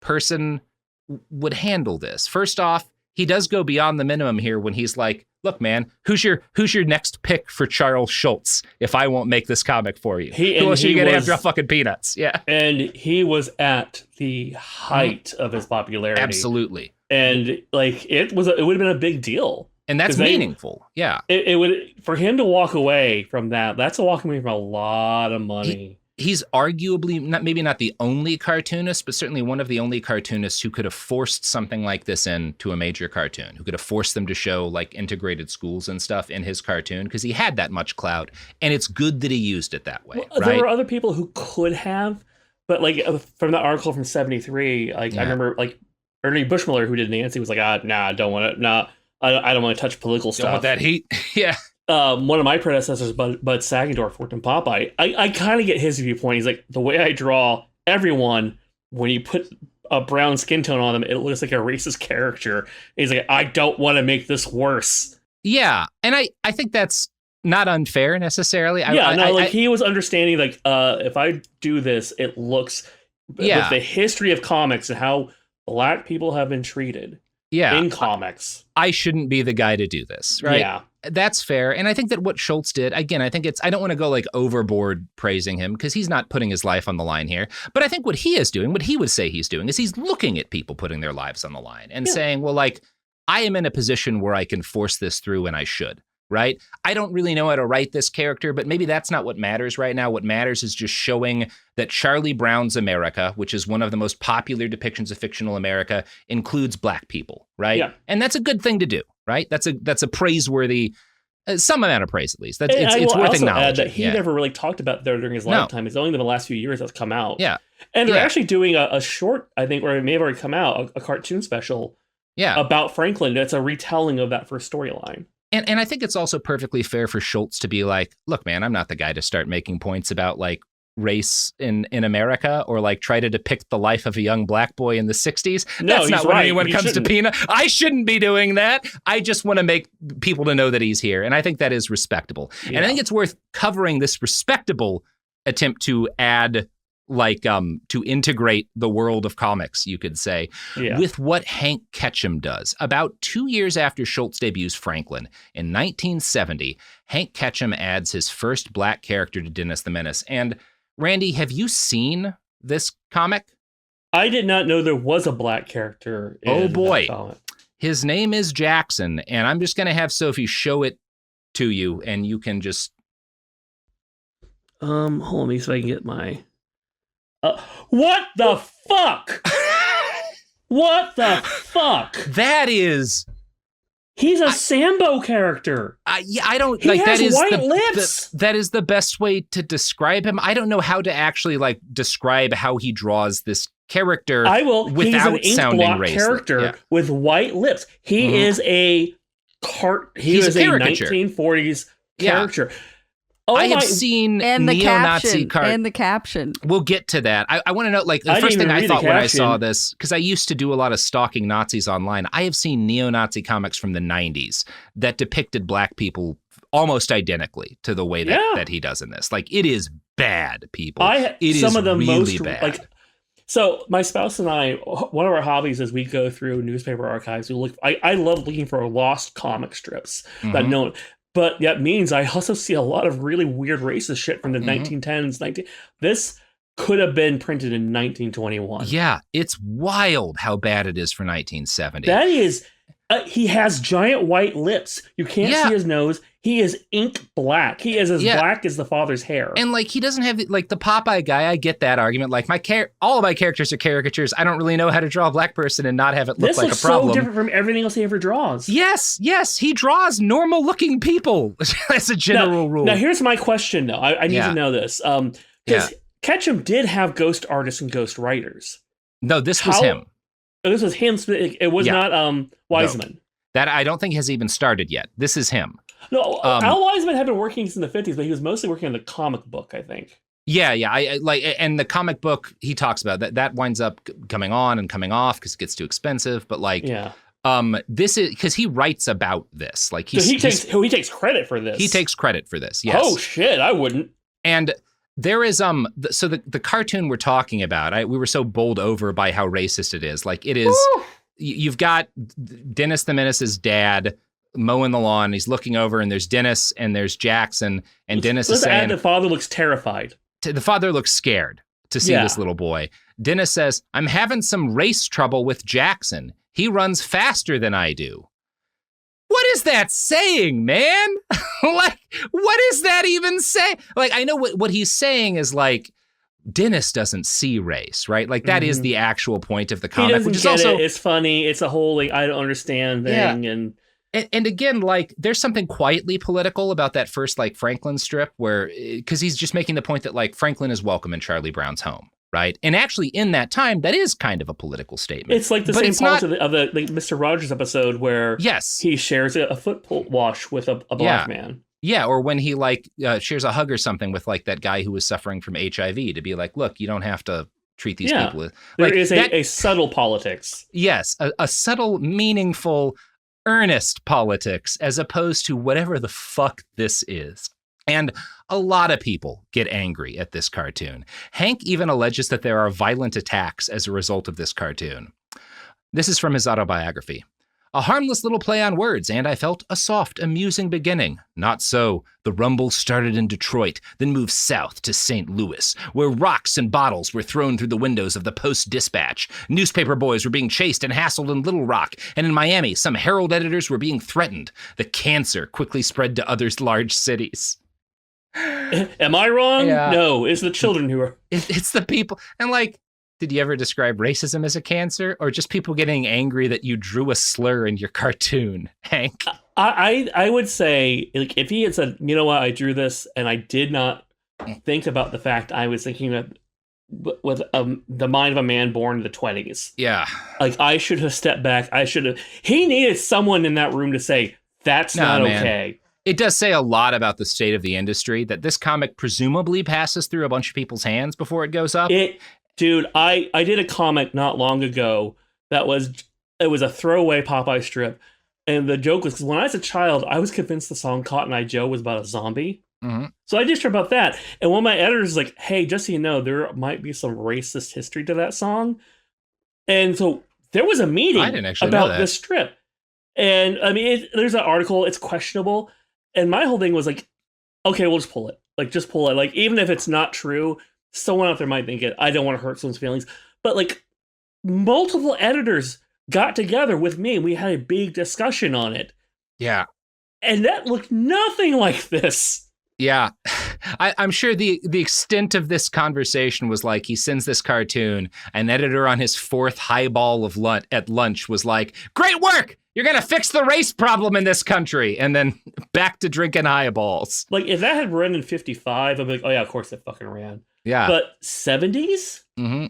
person would handle this. First off, he does go beyond the minimum here when he's like, "Look, man, who's your next pick for Charles Schultz if I won't make this comic for you? Who else are you going to have draw fucking peanuts?" Yeah. And he was at the height of his popularity. Absolutely. And like it would have been a big deal. And that's meaningful. Yeah. It would, for him to walk away from that, that's a walk away from a lot of money. He's arguably maybe not the only cartoonist, but certainly one of the only cartoonists who could have forced something like this into a major cartoon, who could have forced them to show like integrated schools and stuff in his cartoon because he had that much clout. And it's good that he used it that way. Well, right? There were other people who could have, but like from the article from 73, like I remember like Ernie Bushmiller, who did Nancy, was like, "Nah, I don't want to. Nah, I don't want to touch political stuff." Don't want that heat. Yeah. One of my predecessors, Bud Sagendorf, worked in Popeye. I kind of get his viewpoint. He's like, the way I draw everyone, when you put a brown skin tone on them, it looks like a racist character. And he's like, I don't want to make this worse. Yeah, and I think that's not unfair necessarily. He was understanding like, if I do this, it looks with the history of comics and how black people have been treated. Yeah, in comics, I shouldn't be the guy to do this, right? Yeah. That's fair. And I think that what Schultz did, again, I don't want to go like overboard praising him because he's not putting his life on the line here. But I think what he is doing, what he would say he's doing, is he's looking at people putting their lives on the line and saying, well, like, I am in a position where I can force this through and I should, right? I don't really know how to write this character, but maybe that's not what matters right now. What matters is just showing that Charlie Brown's America, which is one of the most popular depictions of fictional America, includes black people, right? Yeah. And that's a good thing to do. Right, that's a praiseworthy, some amount of praise at least. It's worth acknowledging. That he never really talked about there during his lifetime. It's only been the last few years that's come out. Yeah, and they're actually doing a short, I think, or it may have already come out, a cartoon special. Yeah, about Franklin. That's a retelling of that first storyline. And I think it's also perfectly fair for Schultz to be like, look, man, I'm not the guy to start making points about like race in America or like try to depict the life of a young black boy in the 60s. That's not when anyone comes to Peanut. I shouldn't be doing that. I just want to make people to know that he's here. And I think that is respectable. Yeah. And I think it's worth covering this respectable attempt to add like to integrate the world of comics, you could say, with what Hank Ketcham does. About 2 years after Schultz debuts Franklin in 1970, Hank Ketcham adds his first black character to Dennis the Menace. And Randy, have you seen this comic? I did not know there was a black character in that comic. His name is Jackson, and I'm just going to have Sophie show it to you, and you can just... Hold on, me so I can get my... what the fuck? What the fuck? That is... He's a Sambo character. I don't he like has that is white lips. That is the best way to describe him. I don't know how to actually like describe how he draws this character. I will. Without He's an sounding ink block racist. character with white lips. He is a He's a 1940s character. Oh, I have seen neo-Nazi and the caption. We'll get to that. I want to know, like, the first thing I thought when I saw this, because I used to do a lot of stalking Nazis online, I have seen neo-Nazi comics from the 90s that depicted black people almost identically to the way that he does in this. Like, it is bad, people. It is really bad. Like, so my spouse and I, one of our hobbies is we go through newspaper archives. We look. I love looking for lost comic strips that no one... But that means I also see a lot of really weird racist shit from the 1910s. This could have been printed in 1921. Yeah, it's wild how bad it is for 1970. That is, he has giant white lips. You can't see his nose. He is ink black. He is as black as the father's hair. And like, he doesn't have like the Popeye guy. I get that argument. Like all of my characters are caricatures. I don't really know how to draw a black person and not have it look like a problem. This looks so different from everything else he ever draws. Yes. He draws normal looking people as a general rule. Now here's my question though. I need to know this. Because Ketchum did have ghost artists and ghost writers. No, this was him. Oh, this was him. It was not Wiseman. No. That I don't think has even started yet. This is him. No, Al Wiseman had been working since the 50s, but he was mostly working on the comic book, I think. Yeah. I like, and the comic book he talks about that winds up coming on and coming off because it gets too expensive. But like, this is because he writes about this. Like he takes credit for this. He takes credit for this. Yes. Oh shit, I wouldn't. And there is so the cartoon we're talking about. We were so bowled over by how racist it is. Like it is. Woo! You've got Dennis the Menace's dad mowing the lawn. He's looking over, and there's Dennis and there's Jackson, and Dennis is saying, the father looks terrified. The father looks scared to see this little boy. Dennis says, "I'm having some race trouble with Jackson. He runs faster than I do." What is that saying, man? Like, what is that even saying? Like, I know what he's saying is like, Dennis doesn't see race, right? Like that is the actual point of the comic. He doesn't which is get also, it. It's funny. It's a whole like, I don't understand thing. Yeah. And again, like there's something quietly political about that first like Franklin strip where, because he's just making the point that like Franklin is welcome in Charlie Brown's home, right? And actually in that time, that is kind of a political statement. It's like the same part of the Mr. Rogers episode where he shares a foot wash with a black man. Yeah, or when he like shares a hug or something with like that guy who was suffering from HIV to be like, look, you don't have to treat these people. Like, there is a subtle politics. Yes, a subtle, meaningful, earnest politics as opposed to whatever the fuck this is. And a lot of people get angry at this cartoon. Hank even alleges that there are violent attacks as a result of this cartoon. This is from his autobiography. A harmless little play on words, and I felt a soft, amusing beginning. Not so. The rumble started in Detroit, then moved south to St. Louis, where rocks and bottles were thrown through the windows of the Post-Dispatch. Newspaper boys were being chased and hassled in Little Rock, and in Miami, some Herald editors were being threatened. The cancer quickly spread to other large cities. Am I wrong? Yeah. No, it's the children who are... It's the people. And like, did you ever describe racism as a cancer or just people getting angry that you drew a slur in your cartoon, Hank? I would say, like, if he had said, you know what, I drew this and I did not think about the fact I was thinking of with the mind of a man born in the 20s. Yeah. Like, I should have stepped back. He needed someone in that room to say, that's not okay. It does say a lot about the state of the industry that this comic presumably passes through a bunch of people's hands before it goes up. Dude, I did a comic not long ago it was a throwaway Popeye strip. And the joke was, because when I was a child, I was convinced the song Cotton Eye Joe was about a zombie. Mm-hmm. So I did a strip about that. And one of my editors was like, hey, just so you know, there might be some racist history to that song. And so there was a meeting about this strip. And I mean, there's an article, it's questionable. And my whole thing was like, okay, we'll just pull it. Like, just pull it. Like, even if it's not true, someone out there might think it. I don't want to hurt someone's feelings. But, like, multiple editors got together with me, and we had a big discussion on it. Yeah. And that looked nothing like this. Yeah. I'm sure the extent of this conversation was like, he sends this cartoon, an editor on his fourth highball of at lunch was like, great work! You're going to fix the race problem in this country. And then back to drinking highballs. Like, if that had run in 55, I'd be like, oh yeah, of course it fucking ran. Yeah. But 70s? Mm-hmm.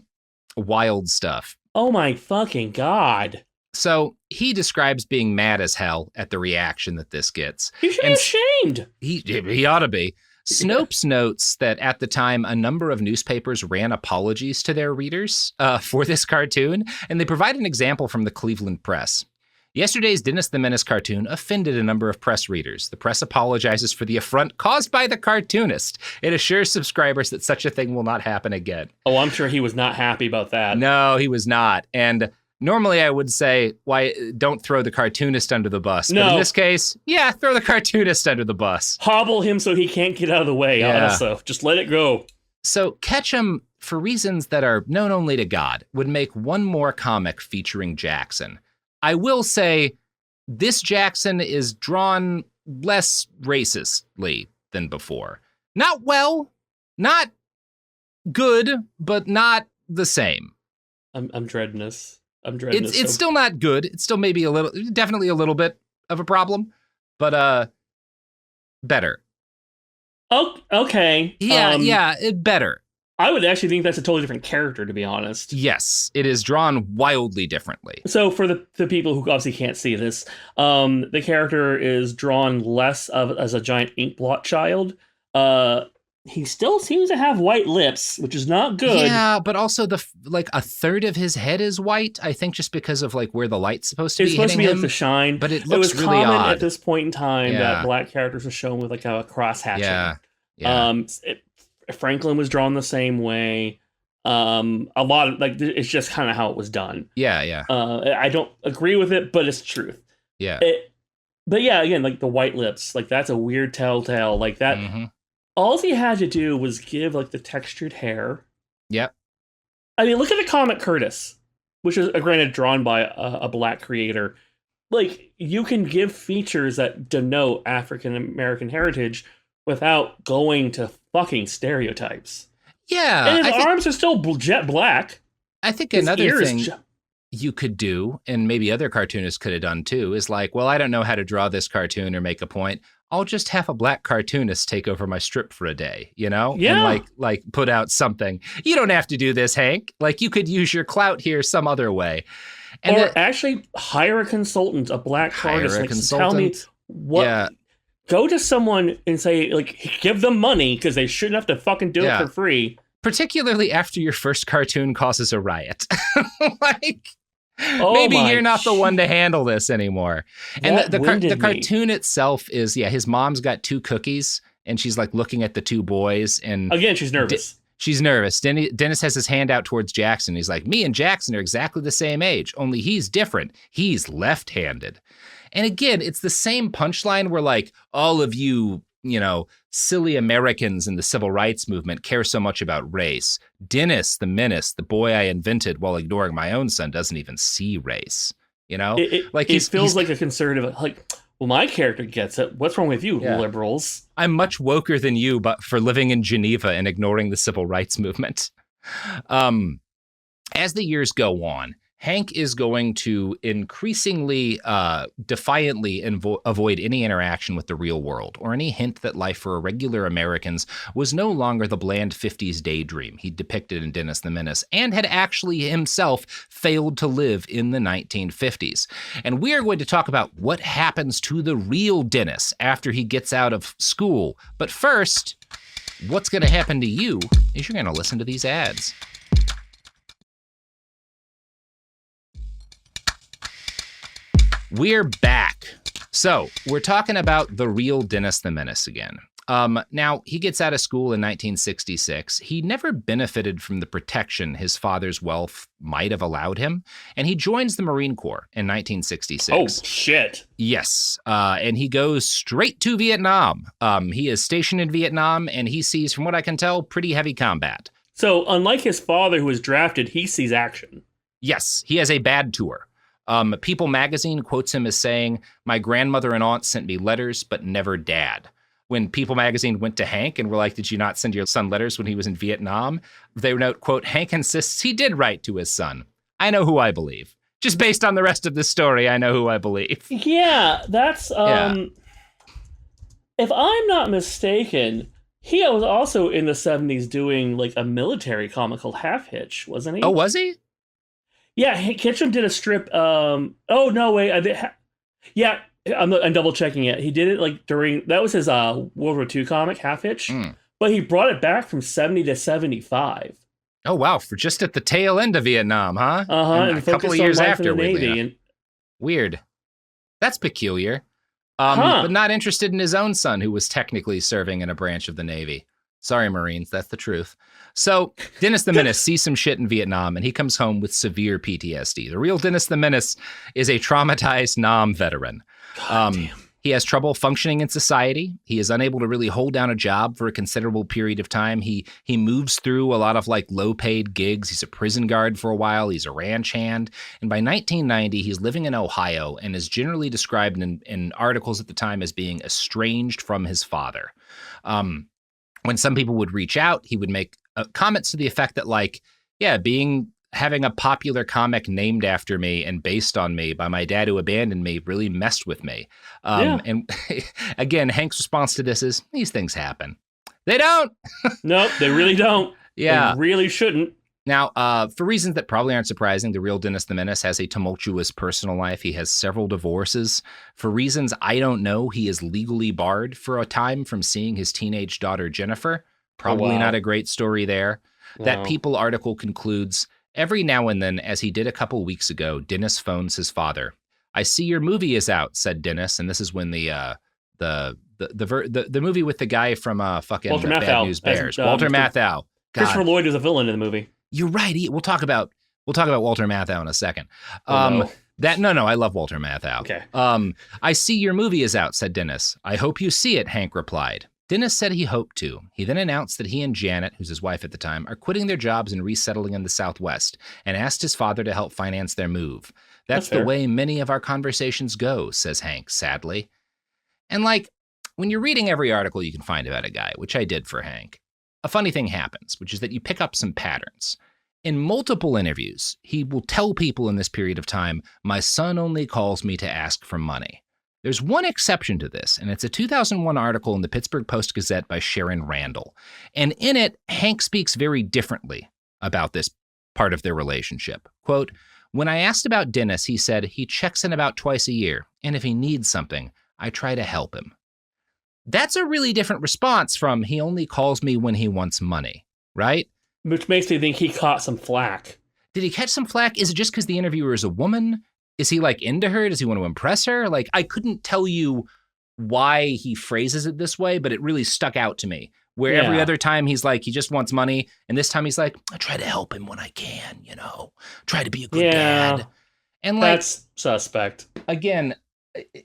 Wild stuff. Oh my fucking God. So he describes being mad as hell at the reaction that this gets. He should be ashamed. He ought to be. Snopes notes that at the time, a number of newspapers ran apologies to their readers for this cartoon, and they provide an example from the Cleveland Press. Yesterday's Dennis the Menace cartoon offended a number of press readers. The press apologizes for the affront caused by the cartoonist. It assures subscribers that such a thing will not happen again. Oh, I'm sure he was not happy about that. No, he was not. And normally I would say, why don't throw the cartoonist under the bus. No. But in this case, yeah, throw the cartoonist under the bus. Hobble him so he can't get out of the way. Yeah. Also, just let it go. So Ketchum, for reasons that are known only to God, would make one more comic featuring Jackson. I will say this Jackson is drawn less racistly than before. Not well, not good, but not the same. I'm dreading this. It's still not good. It's still maybe definitely a little bit of a problem, but better. Oh, okay. Yeah, better. I would actually think that's a totally different character, to be honest. Yes, it is drawn wildly differently. So for the people who obviously can't see this, the character is drawn less as a giant ink blot child. He still seems to have white lips, which is not good. Yeah, but also a third of his head is white. I think just because of like where the light's supposed to be. It's supposed to be him, like the shine, but it looks really common odd at this point in time that black characters are shown with like a cross hatching. Yeah. Franklin was drawn the same way. A lot of it's just kind of how it was done. Yeah. I don't agree with it, but it's truth. Yeah. But yeah, again, like the white lips, like that's a weird telltale. Like that. Mm-hmm. All he had to do was give like the textured hair. Yep. I mean, look at the comic Curtis, which is granted drawn by a black creator. Like you can give features that denote African American heritage without going to fucking stereotypes. Yeah. And his arms are still jet black. I think another thing you could do, and maybe other cartoonists could have done too, is like, well, I don't know how to draw this cartoon or make a point. I'll just have a black cartoonist take over my strip for a day, you know? Yeah. And like put out something. You don't have to do this, Hank. Like you could use your clout here some other way. And or actually hire a consultant, a black artist. Like, tell me what... Yeah. Go to someone and say, like, give them money because they shouldn't have to fucking do it for free. Particularly after your first cartoon causes a riot. Maybe you're not the one to handle this anymore. And the cartoon itself is, his mom's got 2 cookies and she's like looking at the 2 boys. And again, she's nervous. She's nervous. Dennis has his hand out towards Jackson. He's like, me and Jackson are exactly the same age, only he's different. He's left-handed. And again, it's the same punchline where like all of you, silly Americans in the civil rights movement care so much about race. Dennis, the Menace, the boy I invented while ignoring my own son, doesn't even see race. It feels like a conservative, like, well, my character gets it. What's wrong with you, liberals? I'm much woker than you, but for living in Geneva and ignoring the civil rights movement. As the years go on, Hank is going to increasingly defiantly avoid any interaction with the real world or any hint that life for regular Americans was no longer the bland 50s daydream he depicted in Dennis the Menace and had actually himself failed to live in the 1950s. And we are going to talk about what happens to the real Dennis after he gets out of school. But first, what's going to happen to you is you're going to listen to these ads. We're back. So we're talking about the real Dennis the Menace again. Now, he gets out of school in 1966. He never benefited from the protection his father's wealth might have allowed him, and he joins the Marine Corps in 1966. Oh, shit. Yes, and he goes straight to Vietnam. He is stationed in Vietnam, and he sees, from what I can tell, pretty heavy combat. So, unlike his father who was drafted, he sees action. Yes, he has a bad tour. People magazine quotes him as saying, "My grandmother and aunt sent me letters, but never dad." When People magazine went to Hank and were like, "Did you not send your son letters when he was in Vietnam?" They note, quote, "Hank insists he did write to his son. I know who I believe." Just based on the rest of this story, I know who I believe. Yeah, that's, if I'm not mistaken, he was also in the 70s doing like a military comic called Half Hitch, wasn't he? Oh, was he? Yeah, Ketchum did a strip. I'm double checking it. He did it like that was his World War II comic, Half Hitch, but he brought it back from 70 to 75. Oh, wow. For just at the tail end of Vietnam, huh? And a couple of years after. Navy. Weird. That's peculiar. But not interested in his own son, who was technically serving in a branch of the Navy. Sorry, Marines, that's the truth. So Dennis the Menace sees some shit in Vietnam, and he comes home with severe PTSD. The real Dennis the Menace is a traumatized Nam veteran. He has trouble functioning in society. He is unable to really hold down a job for a considerable period of time. He moves through a lot of like low-paid gigs. He's a prison guard for a while. He's a ranch hand. And by 1990, he's living in Ohio and is generally described in articles at the time as being estranged from his father. When some people would reach out, he would make comments to the effect that like, yeah, having a popular comic named after me and based on me by my dad who abandoned me really messed with me. And again, Hank's response to this is, these things happen. They don't. Nope, they really don't. Yeah. They really shouldn't. Now, for reasons that probably aren't surprising, the real Dennis the Menace has a tumultuous personal life. He has several divorces. For reasons I don't know, he is legally barred for a time from seeing his teenage daughter, Jennifer. Probably not a great story there. No. That People article concludes, every now and then, as he did a couple weeks ago, Dennis phones his father. I see your movie is out, said Dennis, and this is when the movie with the guy from fucking Walter Bad Matthau News Bears, Walter Matthau. Christopher Lloyd is a villain in the movie. You're right. We'll talk about Walter Matthau in a second. No, I love Walter Matthau. Okay. I see your movie is out, said Dennis. I hope you see it, Hank replied. Dennis said he hoped to. He then announced that he and Janet, who's his wife at the time, are quitting their jobs and resettling in the Southwest, and asked his father to help finance their move. That's the way many of our conversations go, says Hank, sadly. And like, when you're reading every article you can find about a guy, which I did for Hank, a funny thing happens, which is that you pick up some patterns. In multiple interviews, he will tell people in this period of time, my son only calls me to ask for money. There's one exception to this, and it's a 2001 article in the Pittsburgh Post-Gazette by Sharon Randall. And in it, Hank speaks very differently about this part of their relationship. Quote, when I asked about Dennis, he said he checks in about twice a year, and if he needs something, I try to help him. That's a really different response from he only calls me when he wants money, right? Which makes me think he caught some flack. Did he catch some flack? Is it just because the interviewer is a woman? Is he like into her? Does he want to impress her? Like, I couldn't tell you why he phrases it this way, but it really stuck out to me. Where every other time he's like, he just wants money. And this time he's like, I try to help him when I can, try to be a good dad. And like, that's suspect. Again,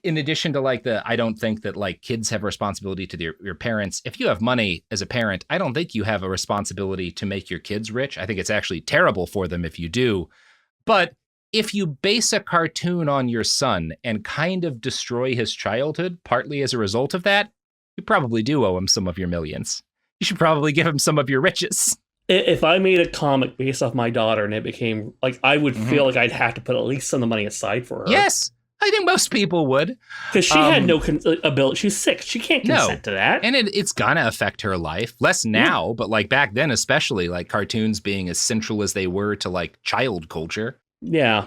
in addition to like I don't think that like kids have a responsibility to your parents. If you have money as a parent, I don't think you have a responsibility to make your kids rich. I think it's actually terrible for them if you do. But if you base a cartoon on your son and kind of destroy his childhood, partly as a result of that, you probably do owe him some of your millions. You should probably give him some of your riches. If I made a comic based off my daughter and it became like, I would feel like I'd have to put at least some of the money aside for her. Yes, I think most people would. Because she had no ability. She's 6. She can't consent to that. And it's gonna affect her life. Less now, but like back then especially, like cartoons being as central as they were to like child culture. Yeah.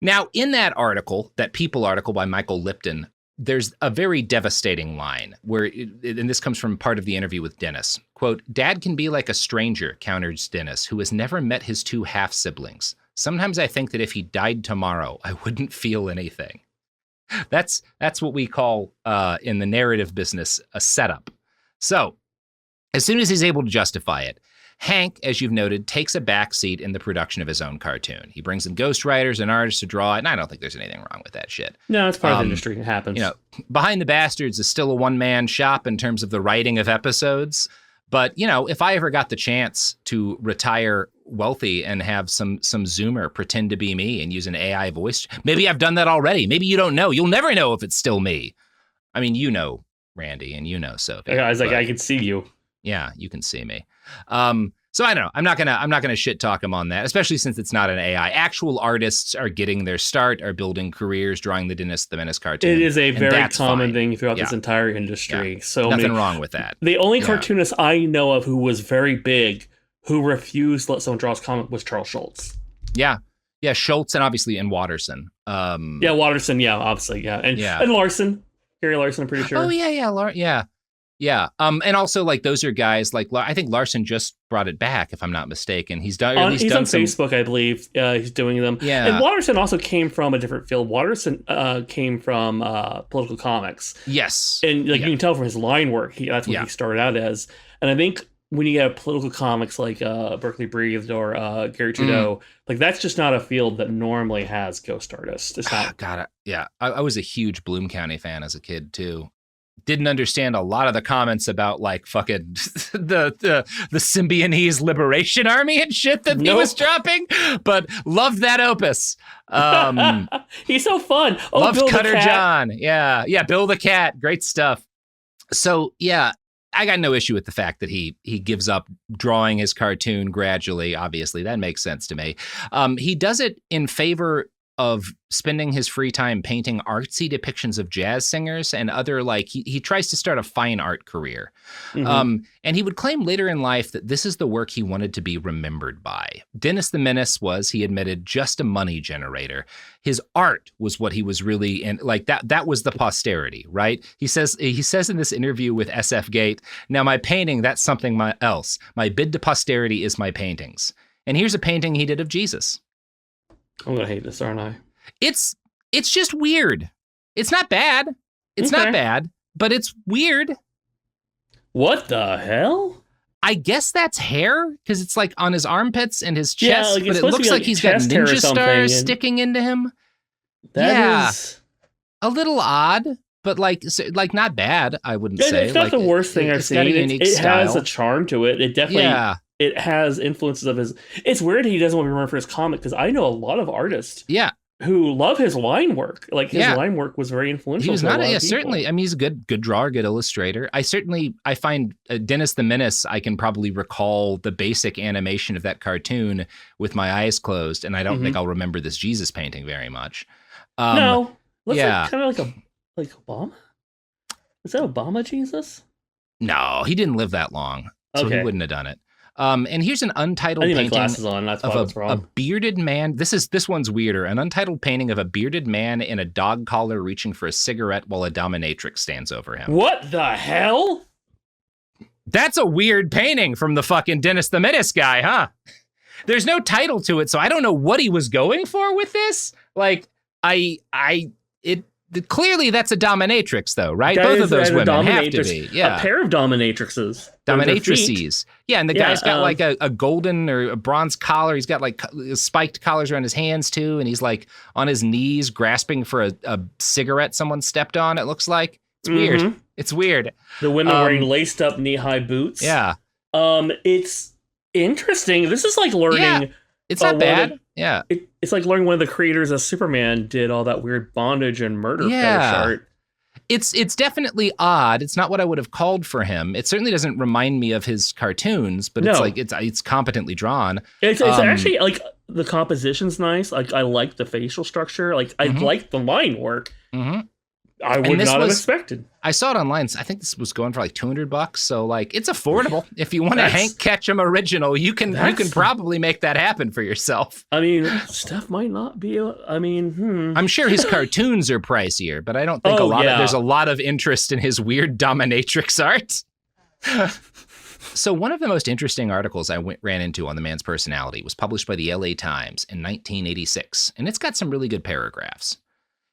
Now, in that article, that People article by Michael Lipton, there's a very devastating line where, and this comes from part of the interview with Dennis, quote, Dad can be like a stranger, counters Dennis, who has never met his 2 half-siblings. Sometimes I think that if he died tomorrow, I wouldn't feel anything. That's what we call, in the narrative business, a setup. So, as soon as he's able to justify it, Hank, as you've noted, takes a backseat in the production of his own cartoon. He brings in ghostwriters and artists to draw it, and I don't think there's anything wrong with that shit. No, it's part of the industry. It happens. Behind the Bastards is still a one-man shop in terms of the writing of episodes. But, if I ever got the chance to retire wealthy and have some Zoomer pretend to be me and use an AI voice, maybe I've done that already. Maybe you don't know. You'll never know if it's still me. I mean, Randy, and Sophie. I was like, I can see you. Yeah, you can see me. So I don't know. I'm not gonna shit talk him on that, especially since it's not an AI. Actual artists are getting their start, are building careers, drawing the Dennis the Menace cartoon. It is a very common thing throughout this entire industry. Yeah. So nothing wrong with that. The only cartoonist I know of who was very big, who refused to let someone draw his comic, was Charles Schultz. Yeah, Schultz and obviously Watterson. Watterson. Yeah, obviously. Yeah, and Larson, Gary Larson. I'm pretty sure. Oh yeah. Yeah. And also like those are guys like I think Larson just brought it back, if I'm not mistaken. He's done. He's on Facebook, I believe. He's doing them. Yeah. And Watterson also came from a different field. Watterson came from political comics. Yes. And you can tell from his line work, that's what he started out as. And I think when you have political comics like Berkeley Breathed or Gary Trudeau, like that's just not a field that normally has ghost artists. It's not. God, yeah. I was a huge Bloom County fan as a kid too. Didn't understand a lot of the comments about like fucking the Symbionese Liberation Army and shit that he was dropping, but loved that opus. He's so fun. Loved Bill Cutter John. Yeah, Bill the Cat. Great stuff. So yeah, I got no issue with the fact that he gives up drawing his cartoon gradually. Obviously, that makes sense to me. He does it in favor of spending his free time painting artsy depictions of jazz singers and other, like, he tries to start a fine art career. And he would claim later in life that this is the work he wanted to be remembered by. Dennis the Menace was, he admitted, just a money generator. His art was what he was really in, like that was the posterity, right? He says in this interview with SF Gate, now my painting, that's something else. My bid to posterity is my paintings. And here's a painting he did of Jesus. I'm gonna hate this, aren't I? It's just weird. It's not bad. It's not bad, but it's weird. What the hell? I guess that's hair, because it's like on his armpits and his chest, but it looks like he's got ninja stars sticking into him. That is a little odd, but like not bad, I wouldn't say. It's not the worst thing I've seen. It has a charm to it. It definitely it has influences of his. It's weird he doesn't want to be remembered for his comic, because I know a lot of artists who love his line work. Like his line work was very influential. He was not certainly. I mean, he's a good drawer, good illustrator. I find Dennis the Menace, I can probably recall the basic animation of that cartoon with my eyes closed, and I don't think I'll remember this Jesus painting very much. No, looks like, kind of like Obama. Is that Obama Jesus? No, he didn't live that long, so he wouldn't have done it. And here's an untitled painting of a bearded man. This one's weirder. An untitled painting of a bearded man in a dog collar reaching for a cigarette while a dominatrix stands over him. What the hell? That's a weird painting from the fucking Dennis the Menace guy, huh? There's no title to it, so I don't know what he was going for with this. Like, clearly that's a dominatrix, though, right? Both of those women have to be. Yeah. A pair of dominatrixes. Dominatrices. Yeah, and the guy's got like a golden or a bronze collar. He's got like spiked collars around his hands, too. And he's like on his knees grasping for a cigarette someone stepped on, it looks like. It's weird. It's weird. The women wearing laced up knee-high boots. Yeah. It's interesting. This is like learning... Yeah. It's not bad. It's like learning one of the creators of Superman did all that weird bondage and murder fetish art. It's definitely odd. It's not what I would have called for him. It certainly doesn't remind me of his cartoons, but it's like it's competently drawn. It's actually like the composition's nice. Like I like the facial structure. Like I like the line work. I would not have expected. I saw it online. I think this was going for like $200. So like it's affordable. If you want a Hank Ketchum original, you can probably make that happen for yourself. I mean, stuff might not be. I'm sure his cartoons are pricier, but I don't think there's a lot of interest in his weird dominatrix art. So one of the most interesting articles I ran into on the man's personality was published by the LA Times in 1986, and it's got some really good paragraphs.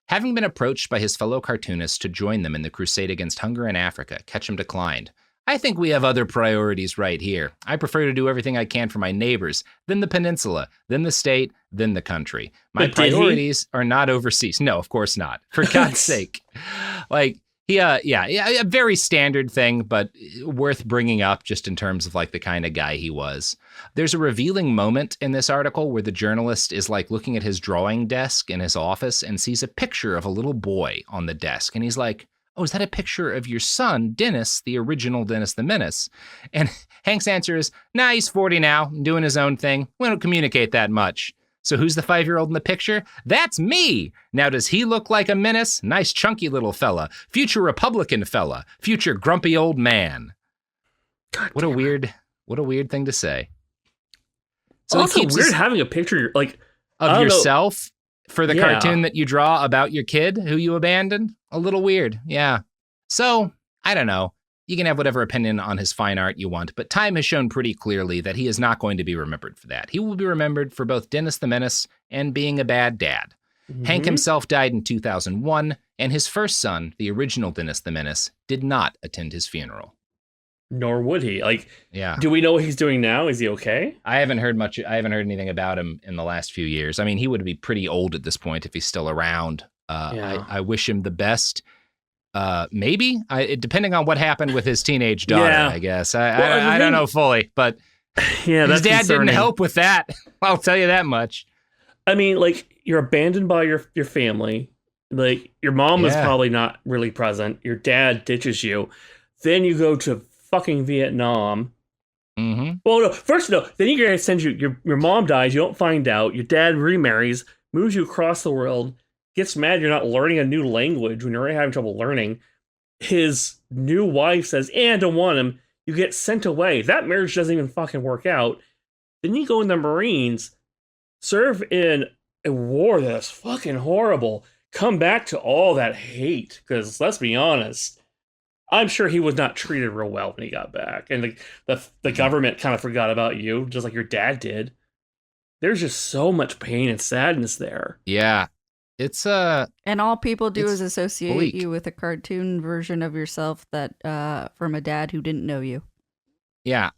Having been approached by his fellow cartoonists to join them in the crusade against hunger in Africa, Ketchum declined. I think we have other priorities right here. I prefer to do everything I can for my neighbors, then the peninsula, then the state, then the country. My priorities are not overseas. No, of course not. For God's sake. Like, a very standard thing, but worth bringing up just in terms of like the kind of guy he was. There's a revealing moment in this article where the journalist is like looking at his drawing desk in his office and sees a picture of a little boy on the desk. And he's like, oh, is that a picture of your son, Dennis, the original Dennis the Menace? And Hank's answer is, nah, he's 40 now, doing his own thing. We don't communicate that much. So who's the 5-year-old in the picture? That's me. Now, does he look like a menace? Nice chunky little fella. Future Republican fella. Future grumpy old man. What a weird thing to say. So also weird having a picture like of yourself for the cartoon that you draw about your kid who you abandoned. A little weird. Yeah. So I don't know. You can have whatever opinion on his fine art you want, but time has shown pretty clearly that he is not going to be remembered for that. He will be remembered for both Dennis the Menace and being a bad dad. Hank himself died in 2001, and his first son, the original Dennis the Menace, did not attend his funeral. nor would he. Like, yeah. Do we know what he's doing now? Is he okay? I haven't heard much. I haven't heard anything about him in the last few years. I mean, he would be pretty old at this point if he's still around. I wish him the best. Maybe depending on what happened with his teenage daughter, I guess. I don't know fully, but his dad concerning. didn't help with that. I'll tell you that much. I mean, like, you're abandoned by your family. Like, your mom is probably not really present. Your dad ditches you. Then you go to fucking Vietnam. Mm-hmm. Well, no. Then you guys send your mom dies. You don't find out. Your dad remarries, moves you across the world, gets mad you're not learning a new language when you're already having trouble learning. His new wife says, I don't want him. You get sent away. That marriage doesn't even fucking work out. Then you go in the Marines, serve in a war that's fucking horrible, come back to all that hate. Because let's be honest, I'm sure he was not treated real well when he got back. And the government kind of forgot about you, just like your dad did. There's just so much pain and sadness there. Yeah. It's and all people do is associate bleak. you with a cartoon version of yourself that from a dad who didn't know you. Yeah.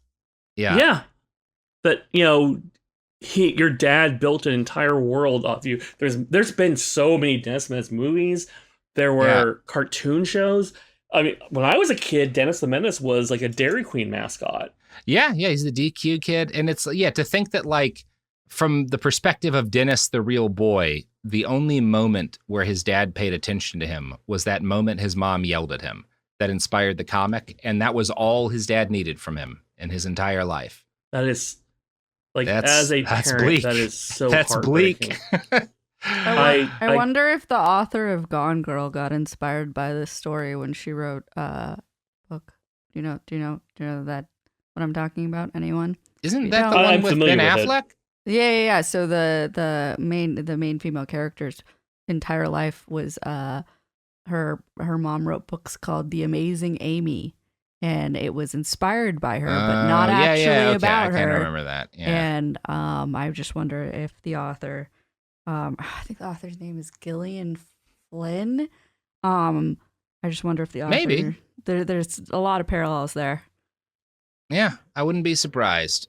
But your dad built an entire world off you. There's been so many Dennis the Menace movies. There were cartoon shows. I mean, when I was a kid, Dennis the Menace was like a Dairy Queen mascot. Yeah, he's the DQ kid, and it's to think that, like, from the perspective of Dennis the real boy, the only moment where his dad paid attention to him was that moment his mom yelled at him that inspired the comic, and that was all his dad needed from him in his entire life. That is, like, as a parent, bleak. that is so That's bleak. I wonder if the author of Gone Girl got inspired by this story when she wrote a book. Do you know that what I'm talking about? Anyone? Isn't that the one with Ben Affleck? Yeah. So the main female character's entire life was her mom wrote books called The Amazing Amy, and it was inspired by her, but not actually about her. I can't remember that. Yeah. And I just wonder if the author, I think the author's name is Gillian Flynn. I just wonder if the author, maybe there's a lot of parallels there. Yeah, I wouldn't be surprised.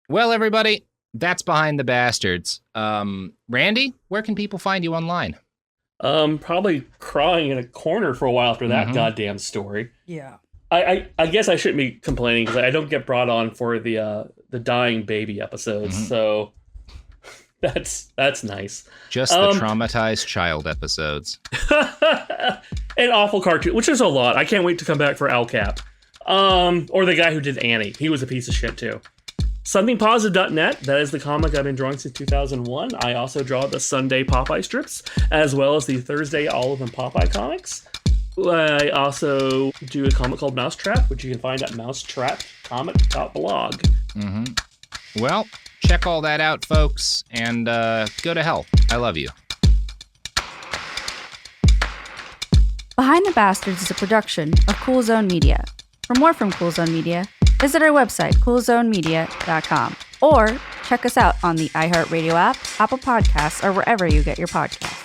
Well, everybody, that's Behind the Bastards. Randy, where can people find you online? Probably crying in a corner for a while after that goddamn story. Yeah. I guess I shouldn't be complaining because I don't get brought on for the dying baby episodes, so that's nice. Just the traumatized child episodes. An awful cartoon, which is a lot. I can't wait to come back for Al Cap. Or the guy who did Annie. He was a piece of shit too. Somethingpositive.net, that is the comic I've been drawing since 2001. I also draw the Sunday Popeye strips, as well as the Thursday Olive and Popeye comics. I also do a comic called Mousetrap, which you can find at mousetrapcomic.blog. Well, check all that out, folks, and go to hell. I love you. Behind the Bastards is a production of Cool Zone Media. For more from Cool Zone Media, visit our website, coolzonemedia.com, or check us out on the iHeartRadio app, Apple Podcasts, or wherever you get your podcasts.